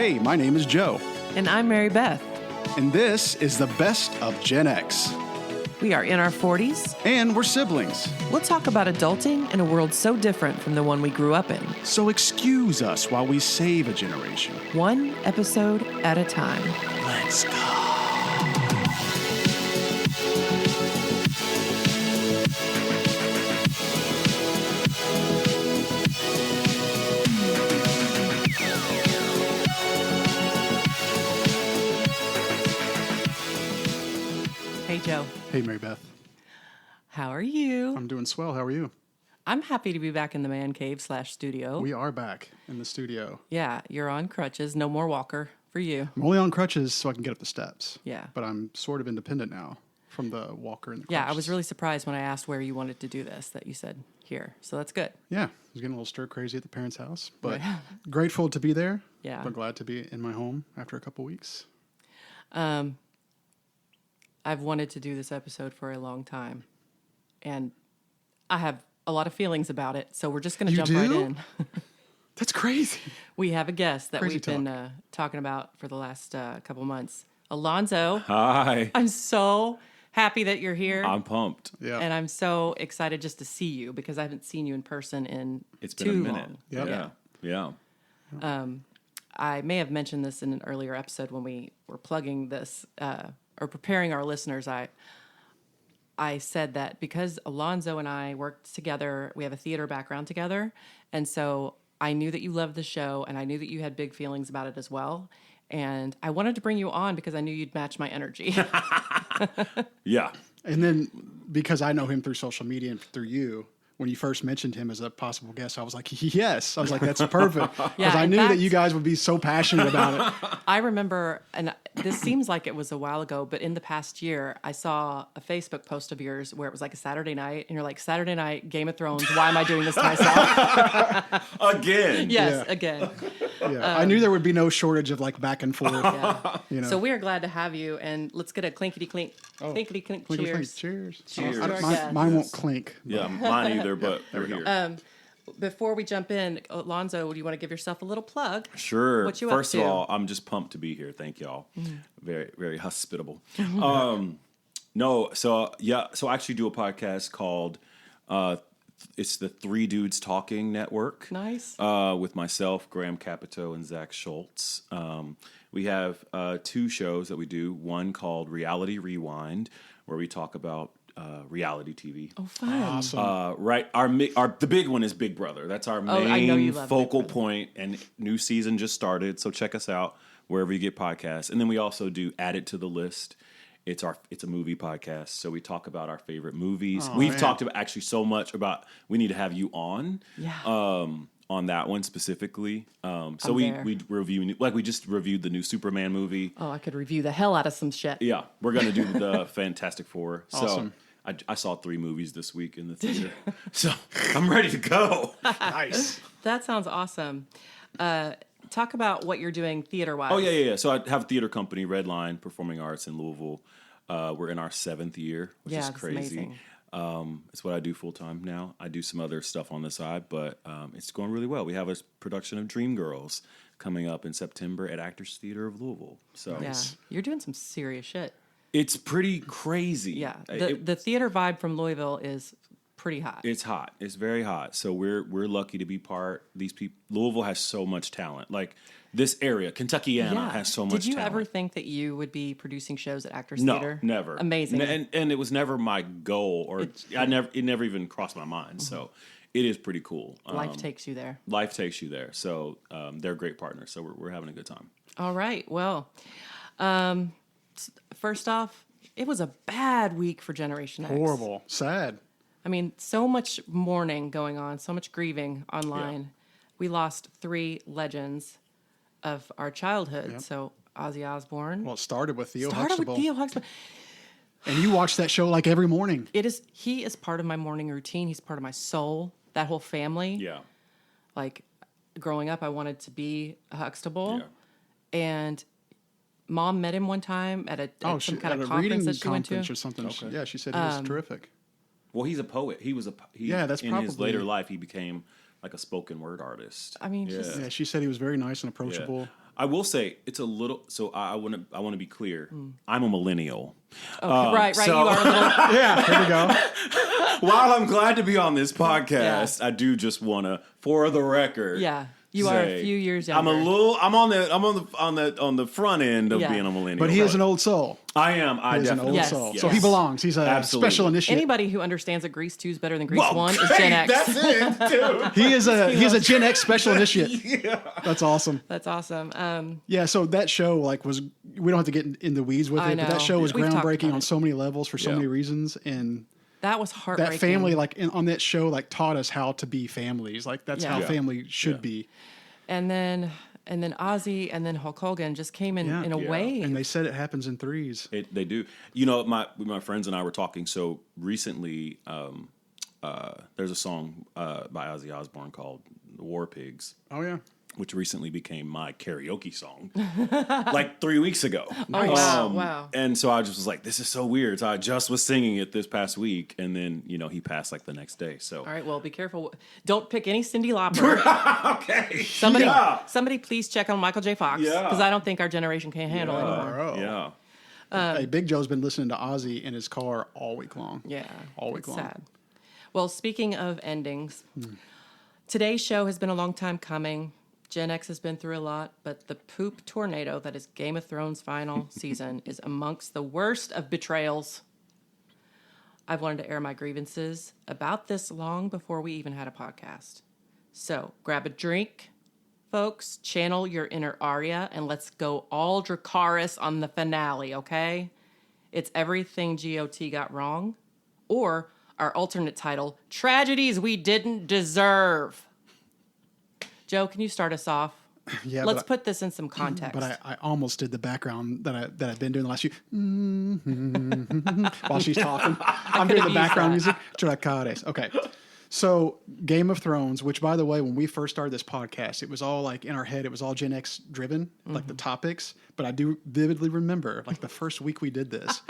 Hey, my name is Joe. And I'm Mary Beth. And this is the best of Gen X. We are in our 40s. And we're siblings. We'll talk about adulting in a world so different from the one we grew up in. So excuse us while we save a generation. One episode at a time. Let's go. Hey, Joe. Hey, Mary Beth. How are you? I'm doing swell. How are you? I'm happy to be back in the man cave / studio. We are back in the studio. Yeah, you're on crutches. No more walker for you. I'm only on crutches so I can get up the steps. Yeah. But I'm sort of independent now from the walker and the crutches. Yeah, I was really surprised when I asked where you wanted to do this that you said here. So that's good. Yeah, I was getting a little stir crazy at the parents' house, but Right. grateful to be there. Yeah. But glad to be in my home after a couple weeks. I've wanted to do this episode for a long time, and I have a lot of feelings about it, so we're just going to jump right in. That's crazy. We have a guest that Crazy we've been talking about for the last couple months. Alonzo. Hi. I'm so happy that you're here. I'm pumped. Yeah. And I'm so excited just to see you because I haven't seen you in person in It's been too a minute. long. Yeah. I may have mentioned this in an earlier episode when we were plugging this or preparing our listeners. I said that because Alonzo and I worked together, we have a theater background together, and so I knew that you loved the show, and I knew that you had big feelings about it as well. And I wanted to bring you on because I knew you'd match my energy. Yeah. And then because I know him through social media and through you, when you first mentioned him as a possible guest, I was like, yes. I was like, that's perfect. Because I in knew that fact- you guys would be so passionate about it. I remember, and this seems like it was a while ago, but in the past year, I saw a Facebook post of yours where it was like a Saturday night, and you're like, Saturday night, Game of Thrones, why am I doing this to myself? Again. Yes, Yeah. again. Yeah. I knew there would be no shortage of like back and forth. Yeah. You know. So we are glad to have you, and let's get a clinkety clink, clinkety clink, Clink, cheers. Cheers. Cheers. to our Mine, guest. mine won't clink. Yeah, mine either, but we're here. Before we jump in, Alonzo, do you want to give yourself a little plug? Sure. What you First up of to? all, I'm just pumped to be here. Thank y'all. Very, very hospitable. So I actually do a podcast called it's the Three Dudes Talking Network. Nice. With myself, Graham Capito, and Zach Schultz. We have two shows that we do. One called Reality Rewind, where we talk about reality TV. Oh, fun. Awesome. Right, the big one is Big Brother. That's our I know you main love focal Big Brother. point, and new season just started. So check us out wherever you get podcasts. And then we also do Add It to the List. It's a movie podcast, so we talk about our favorite movies. We've talked about actually so much about we need to have you on. Yeah. On that one specifically. So there. we review, like we just reviewed the new Superman movie. Oh, I could review the hell out of some shit. Yeah, we're gonna do the Fantastic Four. Awesome. So I saw 3 movies this week in the theater, so I'm ready to go. Nice. That sounds awesome. Talk about what you're doing theater-wise. Oh yeah. So I have a theater company, Redline Performing Arts in Louisville. We're in our 7th year, which is that's crazy. amazing. It's what I do full time now. I do some other stuff on the side, but it's going really well. We have a production of Dreamgirls coming up in September at Actors Theater of Louisville. So Yeah, you're doing some serious shit. it's pretty crazy. Yeah, the theater vibe from Louisville is pretty hot. It's hot. It's very hot. So we're lucky to be part. These people, Louisville has so much talent. Like this area, Kentuckiana has so much talent. Did you ever think that you would be producing shows at Actors No, Theater? never. Amazing. And it was never my goal, or it never even crossed my mind. So it is pretty cool. Life takes you there. Life takes you there. So they're great partners. So we're having a good time. All right. Well, first off, it was a bad week for Generation X. Horrible. Sad. I mean, so much mourning going on, so much grieving online. Yeah. We lost 3 legends of our childhood. Yep. So Ozzy Osbourne. Well, it started with Theo Started Huxtable. with Theo Huxtable. And you watch that show like every morning. He is part of my morning routine. He's part of my soul. That whole family. Yeah. Like growing up, I wanted to be a Huxtable. Yeah. And Mom met him one time at some kind at of a reading conference that she went to. conference or something. Okay. Yeah, she said he was terrific. Well, he's a poet. He was That's in his probably- later life he became like a spoken word artist. I mean, yeah. just- Yeah, she said he was very nice and approachable. I will say it's a little. So I want to be clear. I'm a millennial. Okay, right. so- You are a little. Yeah, here we go. While I'm glad to be on this podcast, I do just want to, for the record, Yeah, you are a few years younger. I'm on the front end of being a millennial. But he is an old soul. I am. I He is an definitely. old Yes. soul. Yes. So he belongs. He's a Absolutely. special initiate. Anybody who understands that Grease 2 is better than Grease Well, 1 is great, Gen X. That's it, dude. He is a Gen X special initiate. That's awesome. That's awesome. Yeah, so that show was we don't have to get in the weeds with I it, but that know. show was We've talked groundbreaking about on it. so many levels for so Yeah. many reasons, and That was heartbreaking. that family on that show taught us how to be families. That's Yeah. how Yeah. family should Yeah. be. And then Ozzy and then Hulk Hogan just came in a Yeah. wave. And they said it happens in threes. They do. You know, my friends and I were talking. So recently, there's a song by Ozzy Osbourne called "The War Pigs," Oh yeah. which recently became my karaoke song, like 3 weeks ago. Oh, wow. And so I just was like, "This is so weird." So I just was singing it this past week, and then he passed the next day. So All right, well, be careful. Don't pick any Cyndi Lauper. okay, Somebody please check on Michael J. Fox, Yeah. because I don't think our generation can handle anymore. Oh. Yeah. Hey, Big Joe's been listening to Ozzy in his car all week long. Yeah, All week it's long. sad. Well, speaking of endings, today's show has been a long time coming. Gen X has been through a lot, but the poop tornado that is Game of Thrones' final season is amongst the worst of betrayals. I've wanted to air my grievances about this long before we even had a podcast. So grab a drink, folks, channel your inner Arya, and let's go all Dracarys on the finale, okay? It's everything GOT got wrong, or our alternate title, Tragedies We Didn't Deserve. Joe, can you start us off? Yeah, Let's but put this in some context. But I almost did the background that I've been doing the last few while she's talking. I'm doing the used background that. music. Dracarys. Okay. So Game of Thrones, which by the way, when we first started this podcast, it was all in our head, it was all Gen X driven, the topics. But I do vividly remember the first week we did this,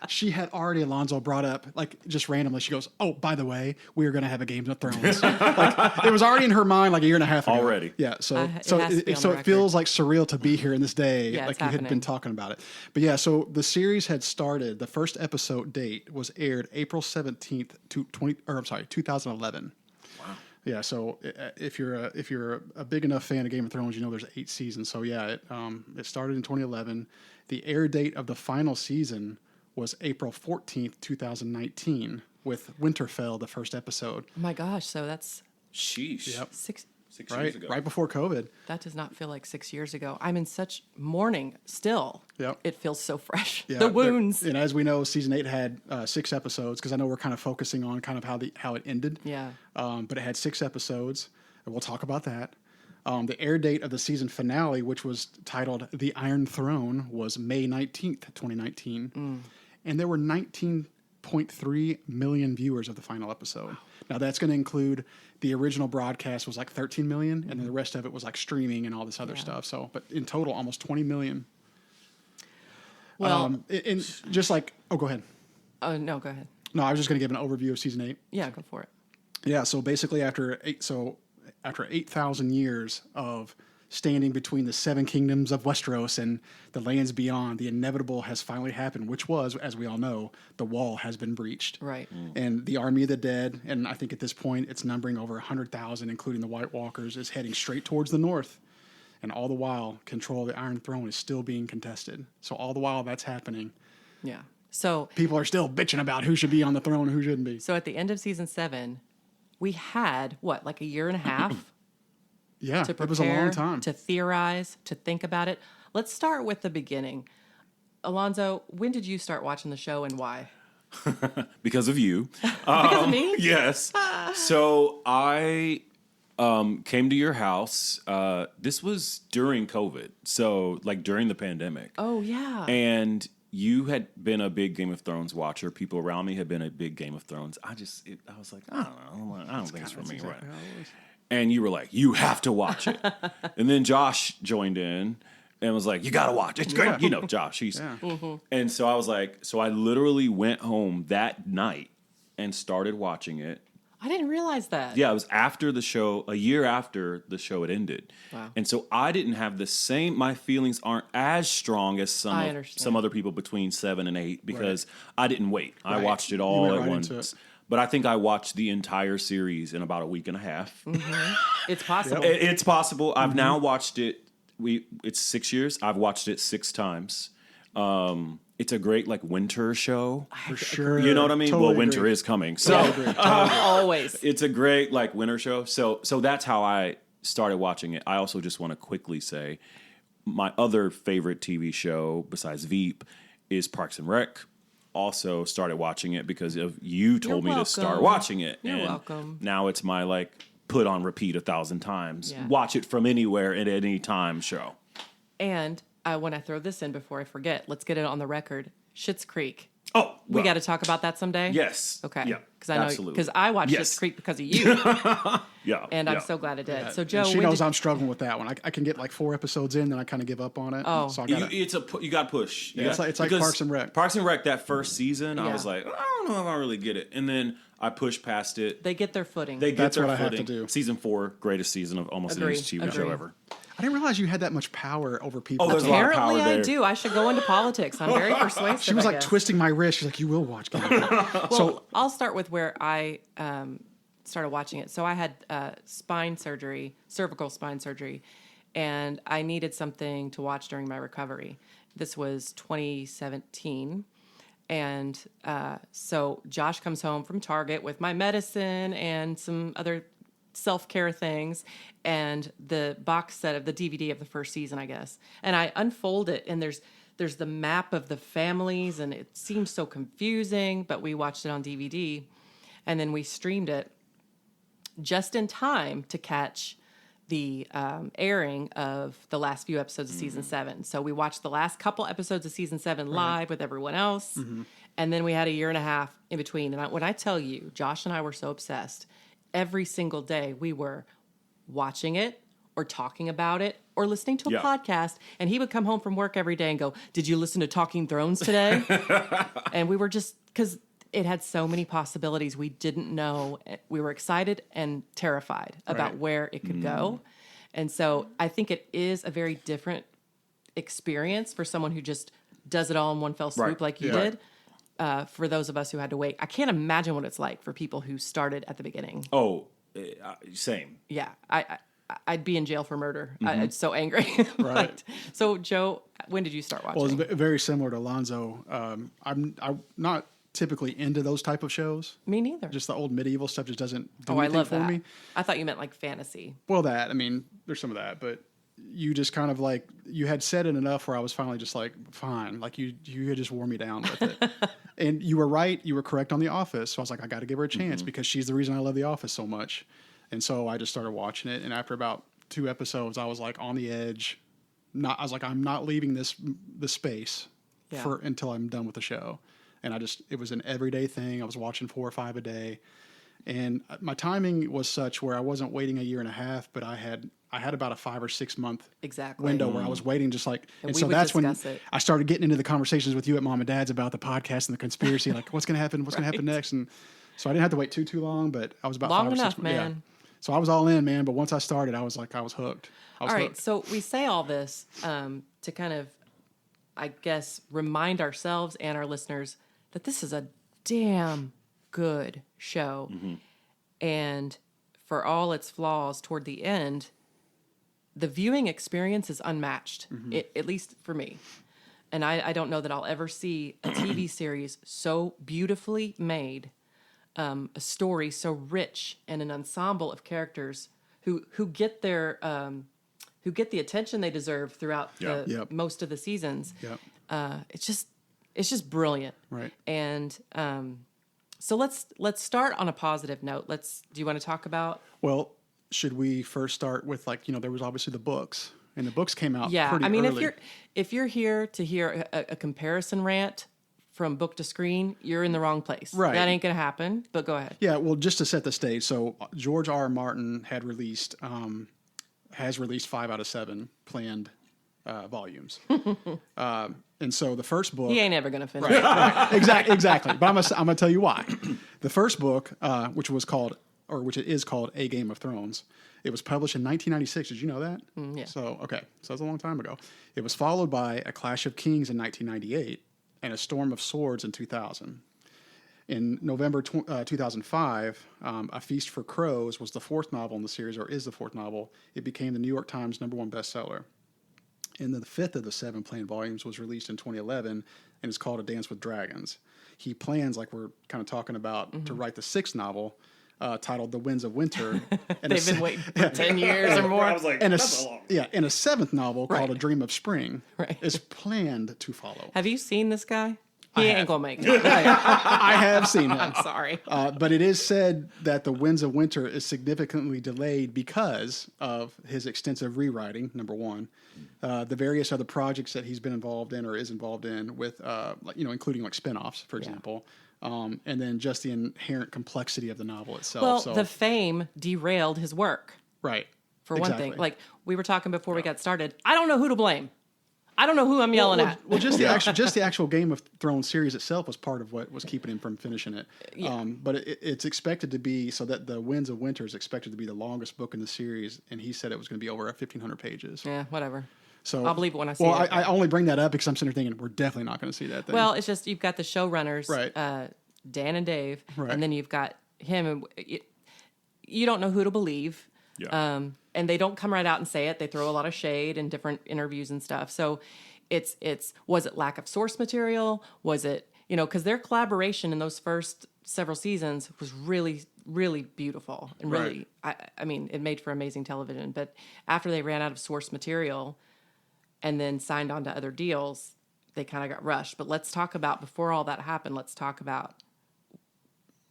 she had already Alonzo brought up just randomly. She goes, "Oh, by the way, we are going to have a Game of Thrones." It was already in her mind a year and a half ago. Already. Yeah. So it has to be on the it record. feels surreal to be here in this day. Yeah, it's you had been happening. talking about it. But yeah, so the series had started. The first episode date was aired April 17th, 2011. Yeah, so if you're a big enough fan of Game of Thrones, there's 8 seasons. So yeah, it started in 2011. The air date of the final season was April 14th, 2019, with Winterfell, the first episode. Oh my gosh, so that's Sheesh. Yep. 6. 6 years ago. Right before COVID. That does not feel like 6 years ago. I'm in such mourning still. Yep. It feels so fresh. Yeah, The wounds. And as we know, season 8 had 6 episodes, because I know we're kind of focusing on kind of how it ended. Yeah. But it had 6 episodes, and we'll talk about that. The air date of the season finale, which was titled "The Iron Throne," was May 19th, 2019, and there were 19.3 million viewers of the final episode. Wow. Now that's going to include the original broadcast was 13 million, and then the rest of it was streaming and all this other stuff. So, but in total, almost 20 million. Well, and just oh, go ahead. no, go ahead. No, I was just going to give an overview of season 8. Yeah, go for it. Yeah, so basically after 8,000 years of standing between the 7 kingdoms of Westeros and the lands beyond, the inevitable has finally happened, which was, as we all know, the wall has been breached. Right. And the army of the dead, and I think at this point it's numbering over 100,000, including the White Walkers, is heading straight towards the north. And all the while, control of the Iron Throne is still being contested. So all the while that's happening, Yeah. So people are still bitching about who should be on the throne and who shouldn't be. at the end of season 7, we had a year and a half Yeah, to prepare, it was a long time. to theorize, to think about it. Let's start with the beginning. Alonzo, when did you start watching the show and why? Because of you. Because of me? Yes. So I came to your house. This was during COVID. So during the pandemic. Oh, yeah. And you had been a big Game of Thrones watcher. People around me had been a big Game of Thrones. I was like, I don't know. I don't think it's for me. Right. And you were like, you have to watch it. And then Josh joined in and was like, you got to watch it. It's great. Josh, he's. Mm-hmm. And so I was like, so I literally went home that night and started watching it. I didn't realize that. Yeah, it was after the show, a year after the show had ended. Wow. And so I didn't have the same, my feelings aren't as strong as some other people between 7 and 8 because I didn't wait. I watched it all at once. But I think I watched the entire series in about a week and a half. Mm-hmm. It's possible. It's possible. I've now watched it. It's 6 years. I've watched it 6 times. It's a great winter show. For sure. You know what I mean? Totally well, winter agree. is coming. So Always. it's a great winter show. So that's how I started watching it. I also just want to quickly say my other favorite TV show besides Veep is Parks and Rec. Also started watching it because of you told me to start watching it. You're welcome. Now it's my put on repeat 1,000 times. Yeah. Watch it from anywhere at any time show. And when I throw this in before I forget, let's get it on the record. Schitt's Creek. Oh, We got to talk about that someday? Yes. Okay. Yeah. Because I know absolutely. because I watched Schitt's Creek because of you. Yeah. And I'm so glad I did. Yeah. So Joe, And she knows I'm struggling with that one. I can get 4 episodes in, then I kind of give up on it. Oh. So I You gotta, got to push. it's like Parks and Rec. Parks and Rec, that first season, I Yeah. was like, I don't know if I really get it. And then I pushed past it. they get their footing. They get That's their what I have footing. to do. Season 4, greatest season of almost any TV show Agree. ever. I didn't realize you had that much power over people. Oh, there's a lot of Apparently, power I there. do. I should go into politics. I'm very persuasive. She was I guess. twisting my wrist. She's like, "You will watch Game of Thrones." Well, I'll start with where I started watching it. So I had spine surgery, cervical spine surgery, and I needed something to watch during my recovery. This was 2017. And so Josh comes home from Target with my medicine and some other self-care things and the box set of the DVD of the first season, I guess. And I unfold it, and there's the map of the families, and it seems so confusing, but we watched it on DVD, and then we streamed it just in time to catch the airing of the last few episodes of season 7. So we watched the last couple episodes of season 7 live with everyone else, and then we had a year and a half in between. And when I tell you, Josh and I were so obsessed, every single day we were watching it or talking about it or listening to a podcast, and he would come home from work every day and go, "Did you listen to Talking Thrones today?" And we were just, because it had so many possibilities we didn't know. We were excited and terrified about where it could go. And so I think it is a very different experience for someone who just does it all in one fell swoop like you did. For those of us who had to wait, I can't imagine what it's like for people who started at the beginning. Oh, same. Yeah, I'd be in jail for murder. I'm so angry. Right. So, Joe, when did you start watching? Well, it's very similar to Alonzo. I'm not typically into those type of shows. Me neither. Just the old medieval stuff just doesn't do I anything love for that. me. I thought you meant like fantasy. Well, there's some of that, but you just kind of you had said it enough where I was finally just fine. You had just wore me down with it. And you were right. You were correct on The Office. So I was like, I got to give her a chance because she's the reason I love The Office so much. And so I just started watching it. And after about 2 episodes, I was on the edge. I was like, I'm not leaving this space until I'm done with the show. And it was an everyday thing. I was watching 4 or 5 a day. And my timing was such where I wasn't waiting a year and a half, but I had about a 5 or 6 month window where I was waiting and so that's when I started getting into the conversations with you at Mom and Dad's about the podcast and the conspiracy, what's going to happen, what's going to happen next. And so I didn't have to wait too long, but I was about long 5 or 6 enough, months. man. Yeah. So I was all in, man. But once I started, I was hooked. All right. So we say all this to kind of, I guess, remind ourselves and our listeners that this is a damn good show. And for all its flaws toward the end, the viewing experience is unmatched, at least for me. And I don't know that I'll ever see a TV series so beautifully made, a story so rich, and an ensemble of characters who get their who get the attention they deserve throughout most of the seasons. It's just brilliant. Right. And so let's start on a positive note. Do you want to talk about? Well, should we first start with there was obviously the books, and the books came out. Yeah, pretty I mean, early. if you're here to hear a comparison rant from book to screen, you're in the wrong place. Right. That ain't gonna happen. But go ahead. Yeah, well, just to set the stage, so George R. R. Martin has released 5 out of 7 planned volumes, and so the first book He ain't ever gonna finish. exactly. But I'm gonna tell you why. The first book, which was called which it is called A Game of Thrones. It was published in 1996. Did you know that? Yeah. So that's a long time ago. It was followed by A Clash of Kings in 1998 and A Storm of Swords in 2000. In November 2005, A Feast for Crows was the fourth novel in the series, or is the fourth novel. It became the New York Times #1 bestseller. And the fifth of the 7 planned volumes was released in 2011 and is called A Dance with Dragons. He plans, like we're kind of talking about, to write the 6th novel titled The Winds of Winter. And They've been waiting for 10 years or more. I was like, and that's a long. and a 7th novel called Right. A Dream of Spring Right. is planned to follow. Have you seen this guy? He ain't going to make it. I have seen him. I'm sorry. But it is said that The Winds of Winter is significantly delayed because of his extensive rewriting, number one, the various other projects that he's been involved in or is involved in with, including like spinoffs, for example, and then just the inherent complexity of the novel itself. Well, So, the fame derailed his work, right. for one Exactly. thing. Like we were talking before we got started, I don't know who to blame. I don't know who I'm yelling at. Well, just the actual Game of Thrones series itself was part of what was keeping him from finishing it. But it's expected to be, so that The Winds of Winter is expected to be the longest book in the series, and he said it was going to be over 1,500 pages. Yeah, whatever. So I'll believe it when I see well, it. I only bring that up because I'm sitting there thinking we're definitely not going to see that thing. Well, it's just you've got the showrunners, Right. Dan and Dave, Right. and then you've got him. And you don't know who to believe. Yeah. And they don't come right out and say it. They throw a lot of shade in different interviews and stuff. So it's was it lack of source material? Was it, because their collaboration in those first several seasons was really, really beautiful and really, I mean, it made for amazing television. But after they ran out of source material and then signed on to other deals, they kind of got rushed. But let's talk about, before all that happened, let's talk about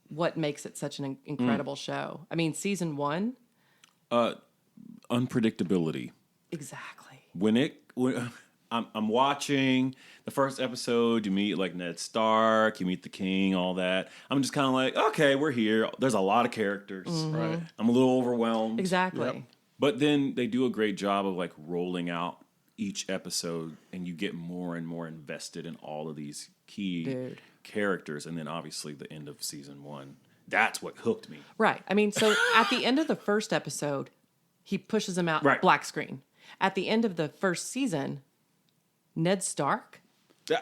what makes it such an incredible show. I mean, season 1. Unpredictability. Exactly. When I'm watching the first episode, you meet like Ned Stark, you meet the king, all that. I'm just kind of like, okay, we're here. There's a lot of characters. Right. I'm a little overwhelmed. Exactly. Yep. But then they do a great job of like rolling out each episode, and you get more and more invested in all of these key characters. And then obviously the end of season 1. That's what hooked me. Right. I mean, so at the end of the first episode, he pushes him out black screen. At the end of the first season, Ned Stark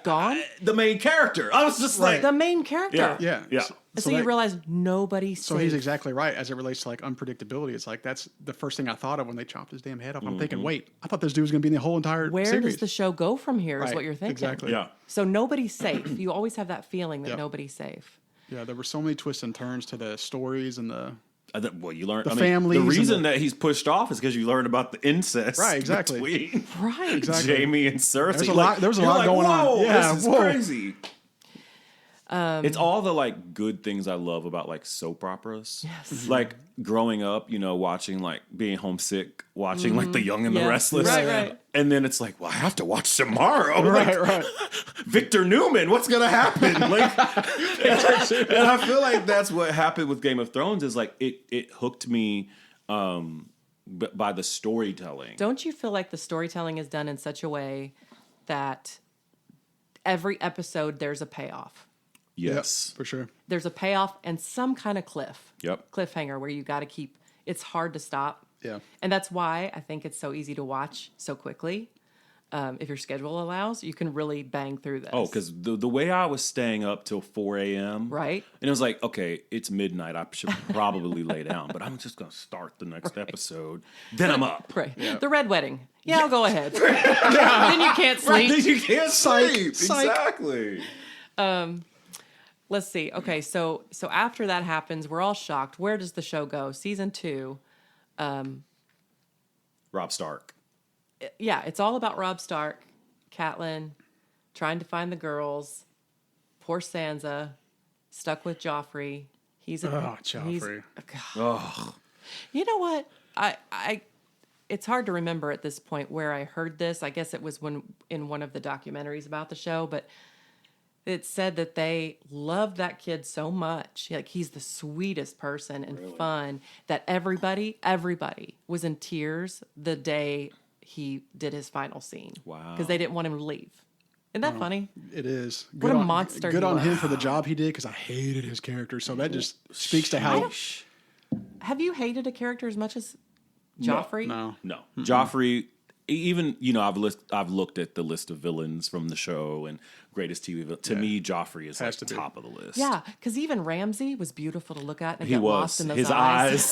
gone. The main character. I was just like, The main character. yeah. Yeah. So you realize nobody's So safe. he's exactly right as it relates to like unpredictability. It's like that's the first thing I thought of when they chopped his damn head off. I'm thinking, wait, I thought this dude was going to be in the whole entire Where series. does the show go from here is Right, what you're thinking. exactly. Yeah. So nobody's safe. You always have that feeling that Yep. nobody's safe. Yeah, there were so many twists and turns to the stories and the Well, you learn The I mean, families The and reason the- that he's pushed off is because you learn about the incest, Right, exactly. between Right. Exactly. Jamie and Cersei. There was a you're lot going on. Whoa, Yeah, this is whoa. crazy. It's all the like good things I love about like soap operas. Yes. Like growing up, watching like being homesick, watching like The Young and the Yeah. Restless. Right. And then it's like, well, I have to watch tomorrow. right, Like, right. Victor Newman, what's gonna happen? Like, and I feel like that's what happened with Game of Thrones. Is like it hooked me by the storytelling. Don't you feel like the storytelling is done in such a way that every episode there's a payoff? Yes, Yep, for sure. There's a payoff and some kind of Yep. cliffhanger where you got to keep. It's hard to stop. Yeah. And that's why I think it's so easy to watch so quickly. If your schedule allows, you can really bang through this. Oh, because the way I was staying up till 4 a.m. Right. And it was like, okay, it's midnight. I should probably lay down, but I'm just going to start the next episode. Then I'm up. Right. The Red Wedding. Yeah, I'll go ahead. Then you can't sleep. Then you can't sleep. Psych. Exactly. Let's see. Okay, so after that happens, we're all shocked. Where does the show go? Season 2. Rob Stark. Yeah, it's all about Rob Stark, Catelyn, trying to find the girls. Poor Sansa, stuck with Joffrey. Joffrey. Oh, You know what? I it's hard to remember at this point where I heard this. I guess it was in one of the documentaries about the show, but it said that they loved that kid so much. Like he's the sweetest person and fun that everybody was in tears the day he did his final scene. Wow. Because they didn't want him to leave. Isn't that funny? It is. What a monster Good he on was. him for the job he did because I hated his character. So that just speaks to how Have you hated a character as much as Joffrey? No. No. Joffrey, even, I've looked at the list of villains from the show and greatest TV villain. To me, Joffrey is like the top of the list. Yeah, because even Ramsay was beautiful to look at and He got was. lost in those His eyes.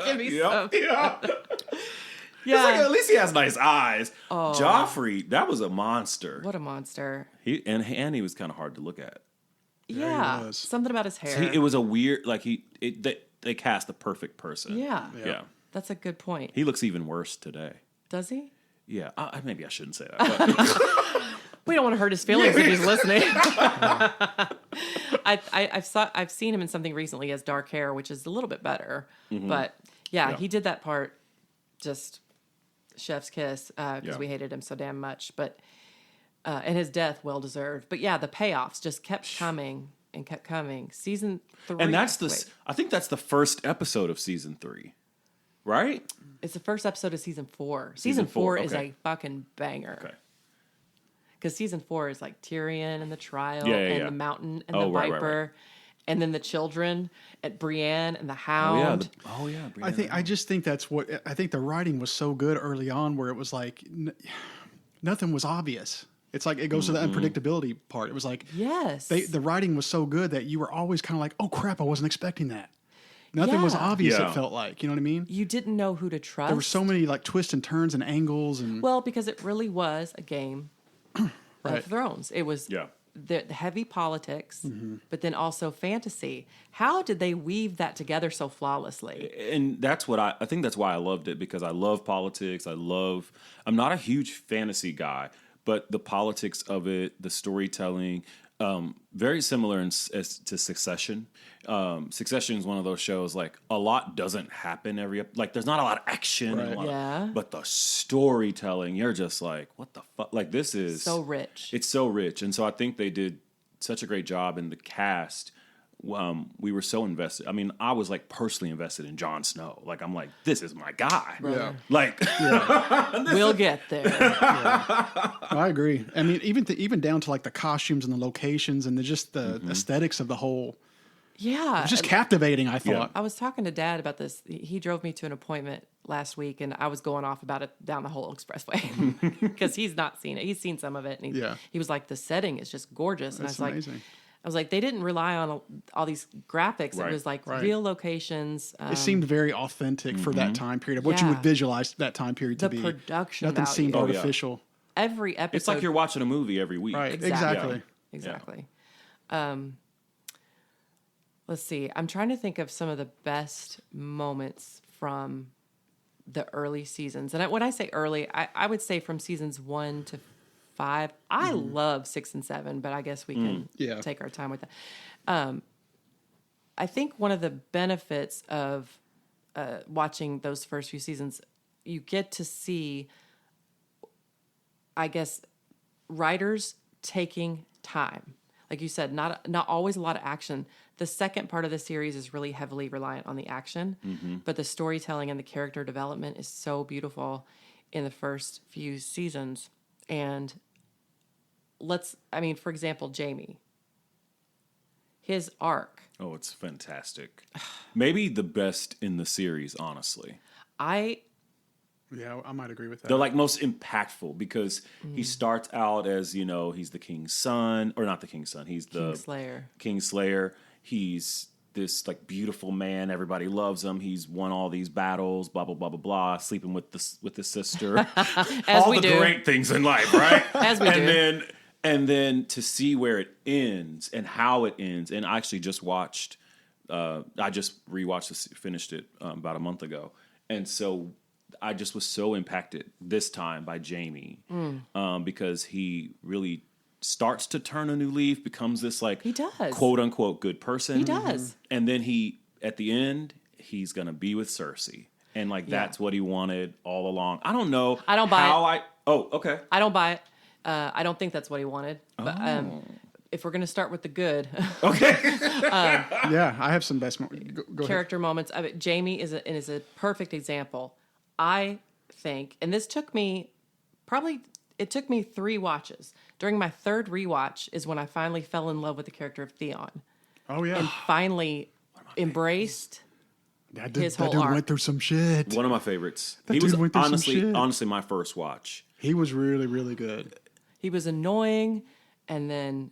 Give me some. Yeah. Yeah. It's like, at least he has nice eyes. Joffrey, that was a monster. What a monster. And he was kind of hard to look at. Yeah. was. Something about his hair. It was a weird, like they cast the perfect person. Yeah. Yeah. That's a good point. He looks even worse today. Does he? Yeah. Maybe I shouldn't say that. But We don't want to hurt his feelings if he's listening. I've seen him in something recently as dark hair, which is a little bit better. But yeah, he did that part just chef's kiss because we hated him so damn much. But and his death, well deserved. But yeah, the payoffs just kept coming and kept coming. Season 3, and that's I think that's the first episode of season 3, right? It's the first episode of season 4. Season 4 is okay. a fucking banger. Okay. Because season 4 is like Tyrion and the trial Yeah, and yeah. the mountain and the Oh, viper. right. And then the children at Brienne and the hound. I just think that's what I think the writing was so good early on, where it was like nothing was obvious. It's like it goes to the unpredictability part. It was like Yes. the writing was so good that you were always kind of like, oh crap, I wasn't expecting that. Nothing was Yeah. obvious. Yeah. It felt like, you know what I mean? You didn't know who to trust. There were so many like twists and turns and angles and Well, because it really was a game Right. of Thrones. It was Yeah. the heavy politics, Mm-hmm. but then also fantasy. How did they weave that together so flawlessly? And that's what I think that's why I loved it, because I love politics. I'm not a huge fantasy guy, but the politics of it, the storytelling, very similar to Succession. Succession is one of those shows, like a lot doesn't happen like there's not a lot of action, and a lot Yeah. but the storytelling, you're just like, what the fuck? Like this is So rich. It's so rich, and so I think they did such a great job in the cast. We were so invested. I mean, I was like personally invested in Jon Snow. Like I'm like, this is my guy. Yeah. Like We'll get there. I agree. I mean, even down to like the costumes and the locations and just the aesthetics of the whole. Yeah. It was just captivating, I thought. I was talking to Dad about this. He drove me to an appointment last week, and I was going off about it down the whole expressway because he's not seen it. He's seen some of it, and he was like, "The setting is just gorgeous." And That's I was amazing. like, "They didn't rely on all these graphics. Right. It was like Right. real locations." It seemed very authentic for that time period of what you Yeah. would visualize that time period to The be. production Nothing value. seemed Oh, yeah. artificial. Every episode. it's like you're watching a movie every week. Right. Exactly. Exactly. Exactly. Let's see. I'm trying to think of some of the best moments from the early seasons. And when I say early, I would say from seasons 1 to 5. I love 6 and 7, but I guess we can Yeah. take our time with that. I think one of the benefits of watching those first few seasons, you get to see, I guess, writers taking time. Like you said, not always a lot of action. The second part of the series is really heavily reliant on the action, but the storytelling and the character development is so beautiful in the first few seasons. And for example, Jamie, his arc. Oh, it's fantastic. Maybe the best in the series, honestly. Yeah, I might agree with that. They're like most impactful because he starts out as, he's the king's son, or not the king's son. He's the Kingslayer. He's this like beautiful man. Everybody loves him. He's won all these battles, blah, blah, blah, blah, blah. Sleeping with his sister. As all we the do. great things in life, right? As we do. And then to see where it ends and how it ends. And I actually just watched, I just rewatched this, finished it about a month ago. And so I just was so impacted this time by Jamie because he really starts to turn a new leaf, becomes this like He does. quote unquote good person. He does. And then at the end, he's going to be with Cersei. And like that's what he wanted all along. I don't know. I don't buy it. Oh, okay. I don't buy it. I don't think that's what he wanted. But if we're going to start with the good Okay. Yeah, I have some best go ahead. character moments, Jamie is a perfect example. I think, and this took me it took me 3 watches. During my 3rd rewatch is when I finally fell in love with the character of Theon Oh yeah. and finally embraced his whole that dude arc. went through some shit. One of my favorites. That He dude was went through some shit. honestly my first watch. He was really, really good. He was annoying, and then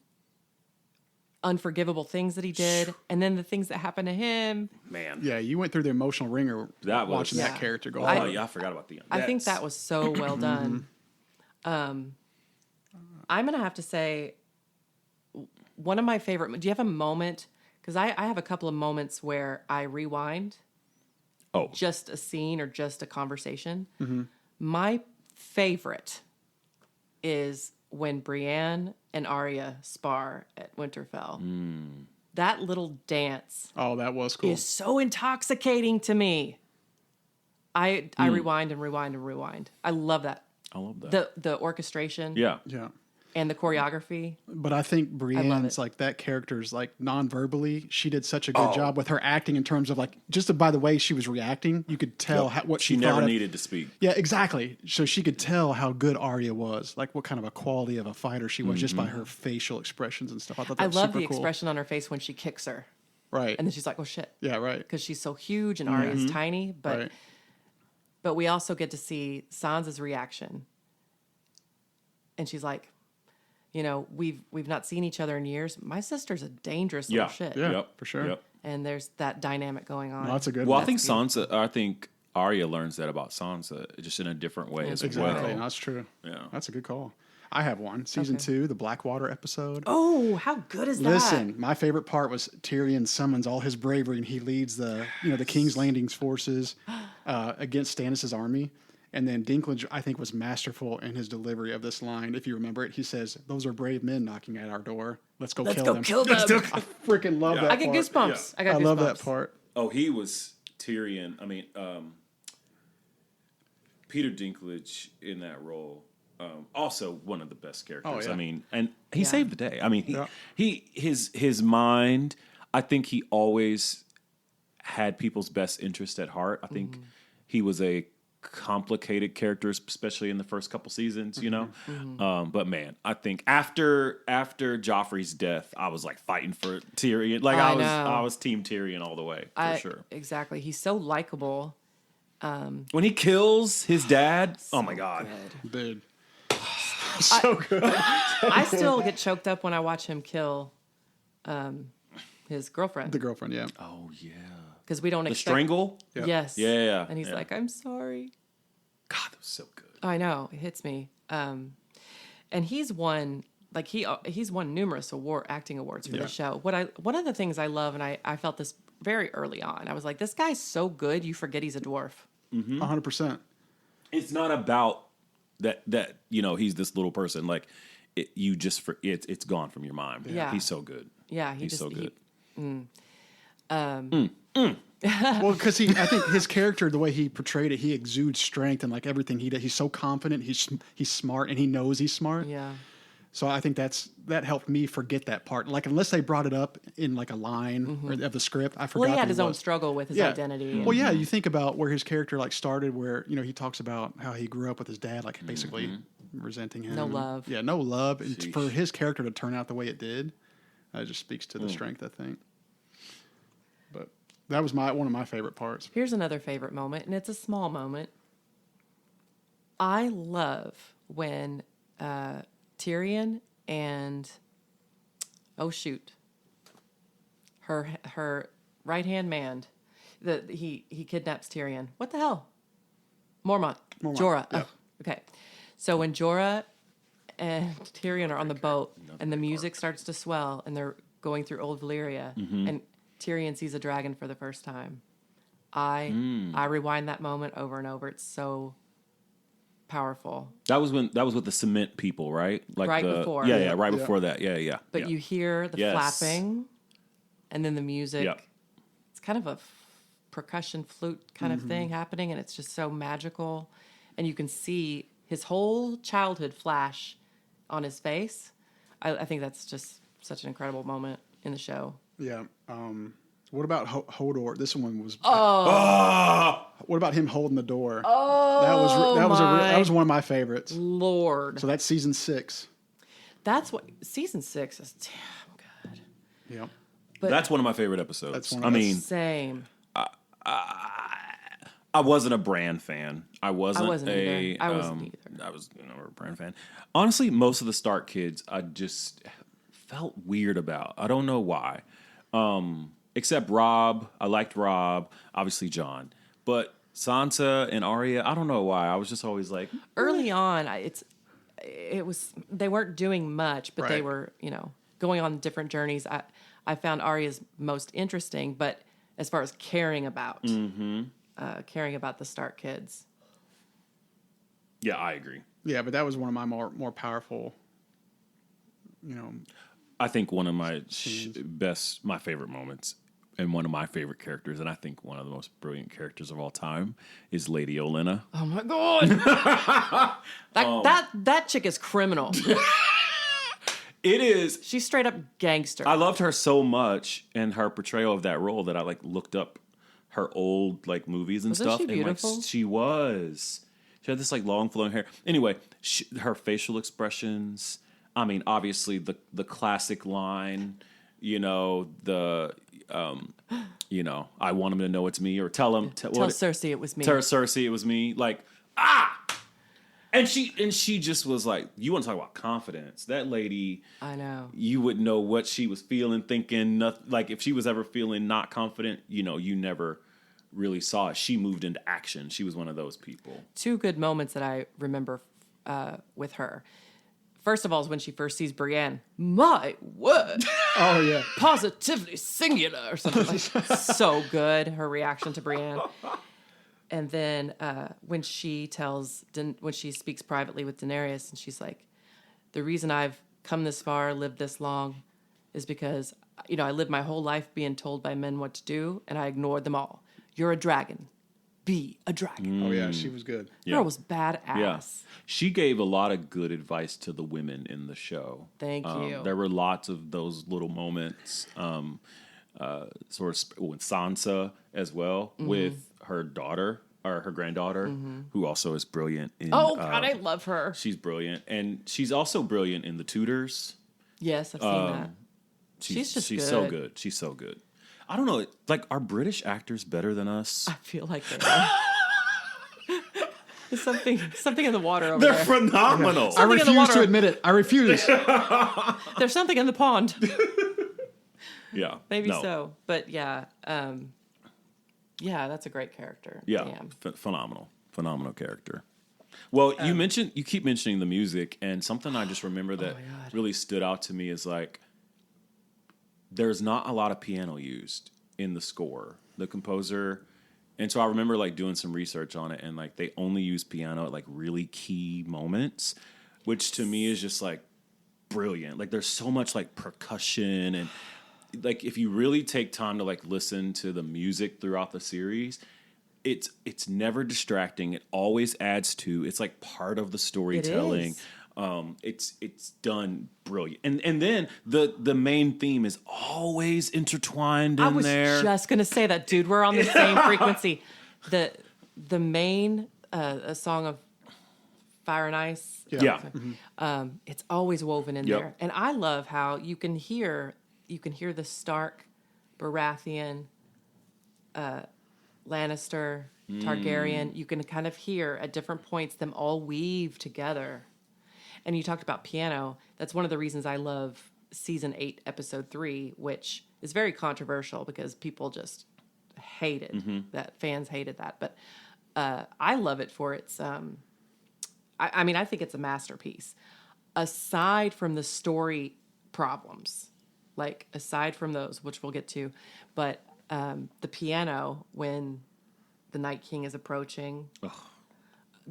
unforgivable things that he did, and then the things that happened to him. Man. Yeah, you went through the emotional ringer watching Yeah. that character go. Oh, through. yeah, I forgot about the. I think that was so well done. I'm gonna have to say one of my favorite. Do you have a moment? Because I have a couple of moments where I rewind. Oh. Just a scene or just a conversation. My favorite is when Brienne and Arya spar at Winterfell. That little dance Oh, that was cool. is so intoxicating to me. I rewind and rewind and rewind. I love that. I love that. The orchestration Yeah. Yeah. and the choreography. But I think Brienne's it. like that character's like non-verbally. She did such a good job with her acting in terms of like just by the way she was reacting, you could tell what she never thought of. needed to speak. Yeah, exactly. So she could tell how good Arya was, like what kind of a quality of a fighter she was just by her facial expressions and stuff. I thought that I was love super the cool. expression on her face when she kicks her. Right. And then she's like, oh shit. Yeah, right. Because she's so huge and Arya's tiny. But Right. but we also get to see Sansa's reaction. And she's like, we've not seen each other in years. My sister's a dangerous little shit. Yeah. Yep. for sure. Yep. And there's that dynamic going on. No, that's a good Well, one. I think Arya learns that about Sansa just in a different way as Exactly. well. No, that's true. Yeah. That's a good call. I have one. Season 2, the Blackwater episode. Oh, how good is that? Listen, my favorite part was Tyrion summons all his bravery and he leads the King's Landing's forces against Stannis' army. And then Dinklage, I think, was masterful in his delivery of this line. If you remember it, he says, "Those are brave men knocking at our door. Let's kill them." Kill them. I freaking love that I get part. goosebumps. Yeah. I love that part. Oh, he was Tyrion. I mean, Peter Dinklage in that role. Also one of the best characters. Oh, yeah. I mean, and he Yeah. saved the day. I mean, his mind. I think he always had people's best interest at heart. I think he was a complicated character, especially in the first couple seasons. But man, I think after Joffrey's death, I was like fighting for Tyrion. Like I was Team Tyrion all the way for sure. Exactly. He's so likable. When he kills his dad, oh my god. Dude. So good. I still get choked up when I watch him kill his girlfriend. The girlfriend, yeah. Oh yeah. Because we don't The expect... strangle? Yep. Yes. Yeah. And he's like, I'm sorry. God, that was so good. I know. It hits me. And he's won... Like he's won numerous acting awards for the show. One of the things I love, and I felt this very early on, I was like, this guy's so good, you forget he's a dwarf. 100%. It's not about that he's this little person. Like it's gone from your mind. Yeah. He's so good. Yeah, He's so good. Well, because I think his character, the way he portrayed it, he exudes strength and like everything he does. He's so confident. He's smart, and he knows he's smart. Yeah. So I think that helped me forget that part. Like unless they brought it up in like a line of the script, I forgot. Well, he had that his own struggle with his identity. Well, yeah, you think about where his character like started, where he talks about how he grew up with his dad, like basically resenting him. No love. Yeah, no love, and Sheesh. for his character to turn out the way it did, it just speaks to the strength, I think. But that was one of my favorite parts. Here's another favorite moment, and it's a small moment. I love when Tyrion and her right hand man, he kidnaps Tyrion. What the hell? Mormont. Jorah. Yeah. Oh, okay. So when Jorah and Tyrion are on the boat and the music starts to swell and they're going through Old Valyria and Tyrion sees a dragon for the first time, I rewind that moment over and over. It's so powerful. That was with the cement people, right? Like Right before. Yeah, right before that. Yeah. But you hear the flapping and then the music. Yep. It's kind of a percussion flute kind of thing happening, and it's just so magical. And you can see his whole childhood flash on his face. I think that's just such an incredible moment in the show. Yeah. What about Hodor? This one was. Oh, What about him holding the door? Oh, that was one of my favorites. Lord. So that's season 6. That's what season 6 is damn good. Yeah. But that's one of my favorite episodes. That's one I of mean, same. I wasn't a Bran fan. I wasn't either. I was a Bran fan. Honestly, most of the Stark kids I just felt weird about. I don't know why. Except Rob. I liked Rob. Obviously Jon. But Sansa and Arya, I don't know why. I was just always like... Early on, it was they weren't doing much, but they were, going on different journeys. I found Arya's most interesting, but as far as caring about the Stark kids. Yeah, I agree. Yeah, but that was one of my more powerful, I think one of my my favorite moments, and one of my favorite characters, and I think one of the most brilliant characters of all time, is Lady Olenna. Oh my god, that chick is criminal. It is. She's straight up gangster. I loved her so much, and her portrayal of that role that I looked up her old movies and Wasn't stuff. she beautiful? And she was. She had this long flowing hair. Anyway, her facial expressions. I mean, obviously the classic line. I want him to know it's me, or tell Cersei it was me. Tell Cersei it was me. And she just was like, you want to talk about confidence? That lady, I know. You wouldn't know what she was feeling, thinking. Nothing, if she was ever feeling not confident, you never really saw it. She moved into action. She was one of those people. Two good moments that I remember with her. First of all is when she first sees Brienne. My word. Oh, yeah. Positively singular or something like that. So good, her reaction to Brienne. And then when she speaks privately with Daenerys, and she's like, the reason I've come this far, lived this long, is because, I lived my whole life being told by men what to do, and I ignored them all. You're a dragon. Be a dragon. Oh, yeah, she was good. Yeah. Girl was badass. Yeah. She gave a lot of good advice to the women in the show. Thank you. There were lots of those little moments, sort of with Sansa as well, with her daughter, or her granddaughter, who also is brilliant. God, I love her. She's brilliant. And she's also brilliant in The Tudors. Yes, I've seen that. She's good. So good. She's so good. I don't know, are British actors better than us? I feel like they are. There's something in the water over there. They're phenomenal. I refuse to admit it. I refuse. There's something in the pond. Yeah. Maybe so. But yeah. That's a great character. Yeah. Phenomenal. Phenomenal character. Well, you keep mentioning the music, and something I just remember that really stood out to me is there's not a lot of piano used in the score. The composer, and so I remember doing some research on it, and they only use piano at really key moments, which to me is just brilliant. There's so much percussion, and if you really take time to listen to the music throughout the series, it's never distracting. It always adds to. It's part of the storytelling. It is. It's done brilliant, and then the main theme is always intertwined in there. I was just gonna say that, dude. We're on the same frequency. The main a song of Fire and Ice. Yeah. It's always woven in there, and I love how you can hear the Stark, Baratheon, Lannister, Targaryen. You can kind of hear at different points them all weave together. And you talked about piano. That's one of the reasons I love season 8, episode 3, which is very controversial because people just hated that. Fans hated that. But I love it for its... I think it's a masterpiece. Aside from the story problems, aside from those, which we'll get to, but the piano, when the Night King is approaching... Ugh.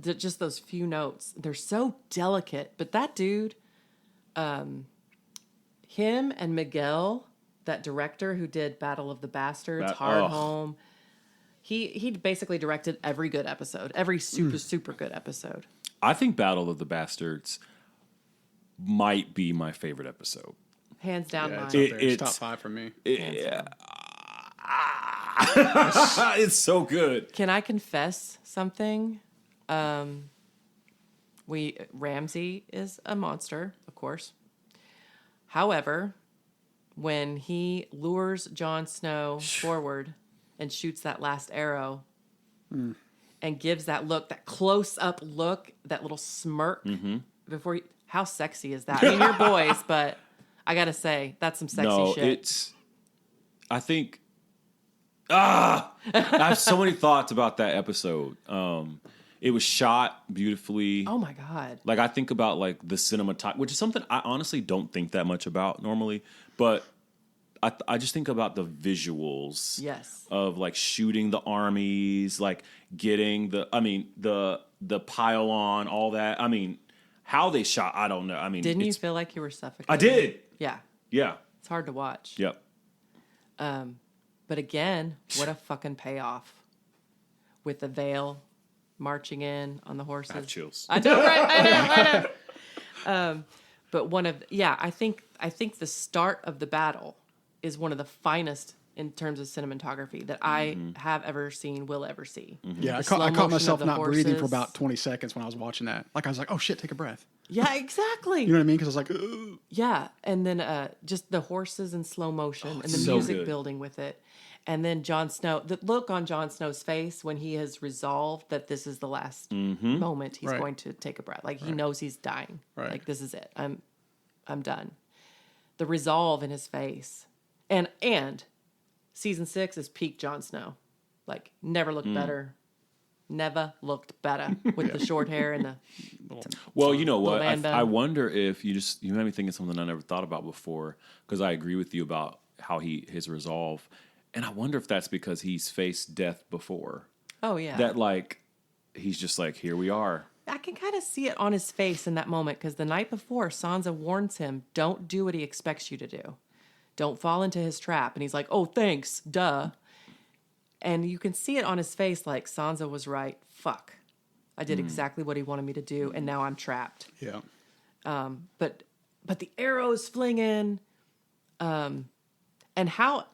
Just those few notes, they're so delicate. But that dude, him and Miguel, that director who did Battle of the Bastards, Hard Home, he basically directed every good episode, every super good episode. I think Battle of the Bastards might be my favorite episode. Hands down, mine. It's top 5 for me. It's so good. Can I confess something? Ramsay is a monster, of course. However, when he lures Jon Snow forward and shoots that last arrow and gives that look, that close-up look, that little smirk before you, how sexy is that? I mean, you're boys, but I got to say, that's some sexy shit. I think, I have so many thoughts about that episode. It was shot beautifully. Oh my God. Like, I think about like the cinematography, which is something I honestly don't think that much about normally, but I just think about the visuals of like shooting the armies, like getting the pile-on, all that. I mean, how they shot, I don't know. I mean, didn't you feel like you were suffocating? I did. Yeah. Yeah. It's hard to watch. Yep. But again, what a fucking payoff with the veil marching in on the horses. I have chills. I know, right? I know. But I think the start of the battle is one of the finest in terms of cinematography that I have ever seen, will ever see. Yeah, I caught myself not breathing for about 20 seconds when I was watching that. Like, I was like, oh shit, take a breath. Yeah, exactly. You know what I mean? Because I was like, ugh. Yeah, and then just the horses in slow motion and the so music good. building with it. And then Jon Snow, the look on Jon Snow's face when he has resolved that this is the last moment he's going to take a breath. Like, he knows he's dying. Right. Like, this is it. I'm done. The resolve in his face. And season 6 is peak Jon Snow. Like, never looked better. Never looked better with the short hair and the... Well, you know what? Man bun. I wonder if you made me think of something I never thought about before, because I agree with you about how his resolve. And I wonder if that's because he's faced death before. Oh, yeah. That, like, he's just like, here we are. I can kind of see it on his face in that moment, because the night before, Sansa warns him, don't do what he expects you to do. Don't fall into his trap. And he's like, oh, thanks, duh. And you can see it on his face, like, Sansa was right. Fuck. I did exactly what he wanted me to do, and now I'm trapped. Yeah. But the arrows flinging, and how...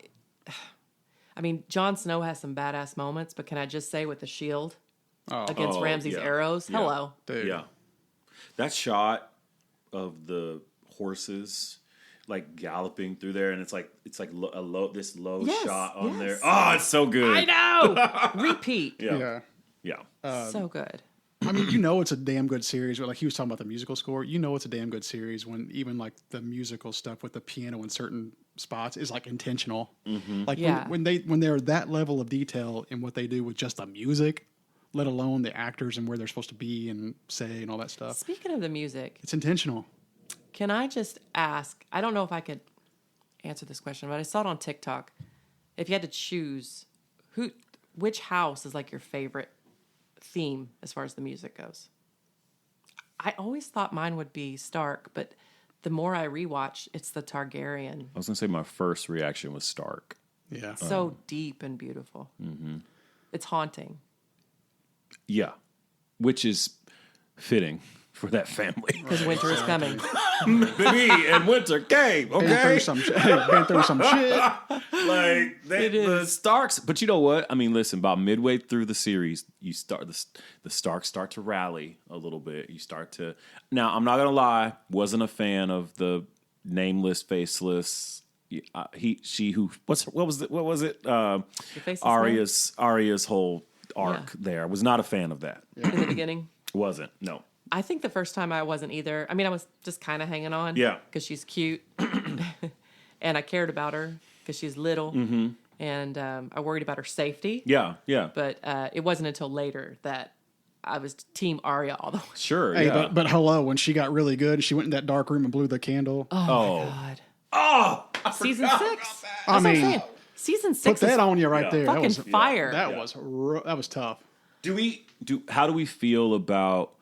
I mean, Jon Snow has some badass moments, but can I just say with the shield against Ramsay's arrows? Yeah. Hello. Dude. Yeah. That shot of the horses like galloping through there, and it's like this low shot on there. Oh, it's so good. I know. Repeat. Yeah. So good. I mean, you know it's a damn good series. Like he was talking about the musical score. You know it's a damn good series when even like the musical stuff with the piano in certain spots is like intentional. Like when they're that level of detail in what they do with just the music, let alone the actors and where they're supposed to be and say and all that stuff. Speaking of the music, It's intentional. can I just ask? I don't know if I could answer this question, but I saw it on TikTok. If you had to choose, which house is like your favorite theme as far as the music goes? I always thought mine would be Stark, but the more I rewatch, it's the Targaryen. I was gonna say my first reaction was Stark. Yeah. So deep and beautiful. It's haunting. Yeah, which is fitting for that family. Because winter is coming. Me and winter came. Been Okay, through some shit. like the Starks. But you know what? I mean, listen. About midway through the series, you start the Starks start to rally a little bit. You start to. Now, I'm not gonna lie. Wasn't a fan of the nameless, faceless. She who. What was it? Arya's whole arc there. I was not a fan of that. In the beginning. Wasn't. No. I think the first time I wasn't either. I mean, I was just kind of hanging on. Yeah. Because she's cute. And I cared about her because she's little. And I worried about her safety. Yeah. Yeah. But it wasn't until later that I was Team Arya all the way. Sure. Hey, yeah. but hello, when she got really good, she went in that dark room and blew the candle. Oh, my God. Oh, Season 6. That's I what I'm mean, saying. Season 6 Put that is on you right Yeah. there. fucking fire. That was tough. How do we feel about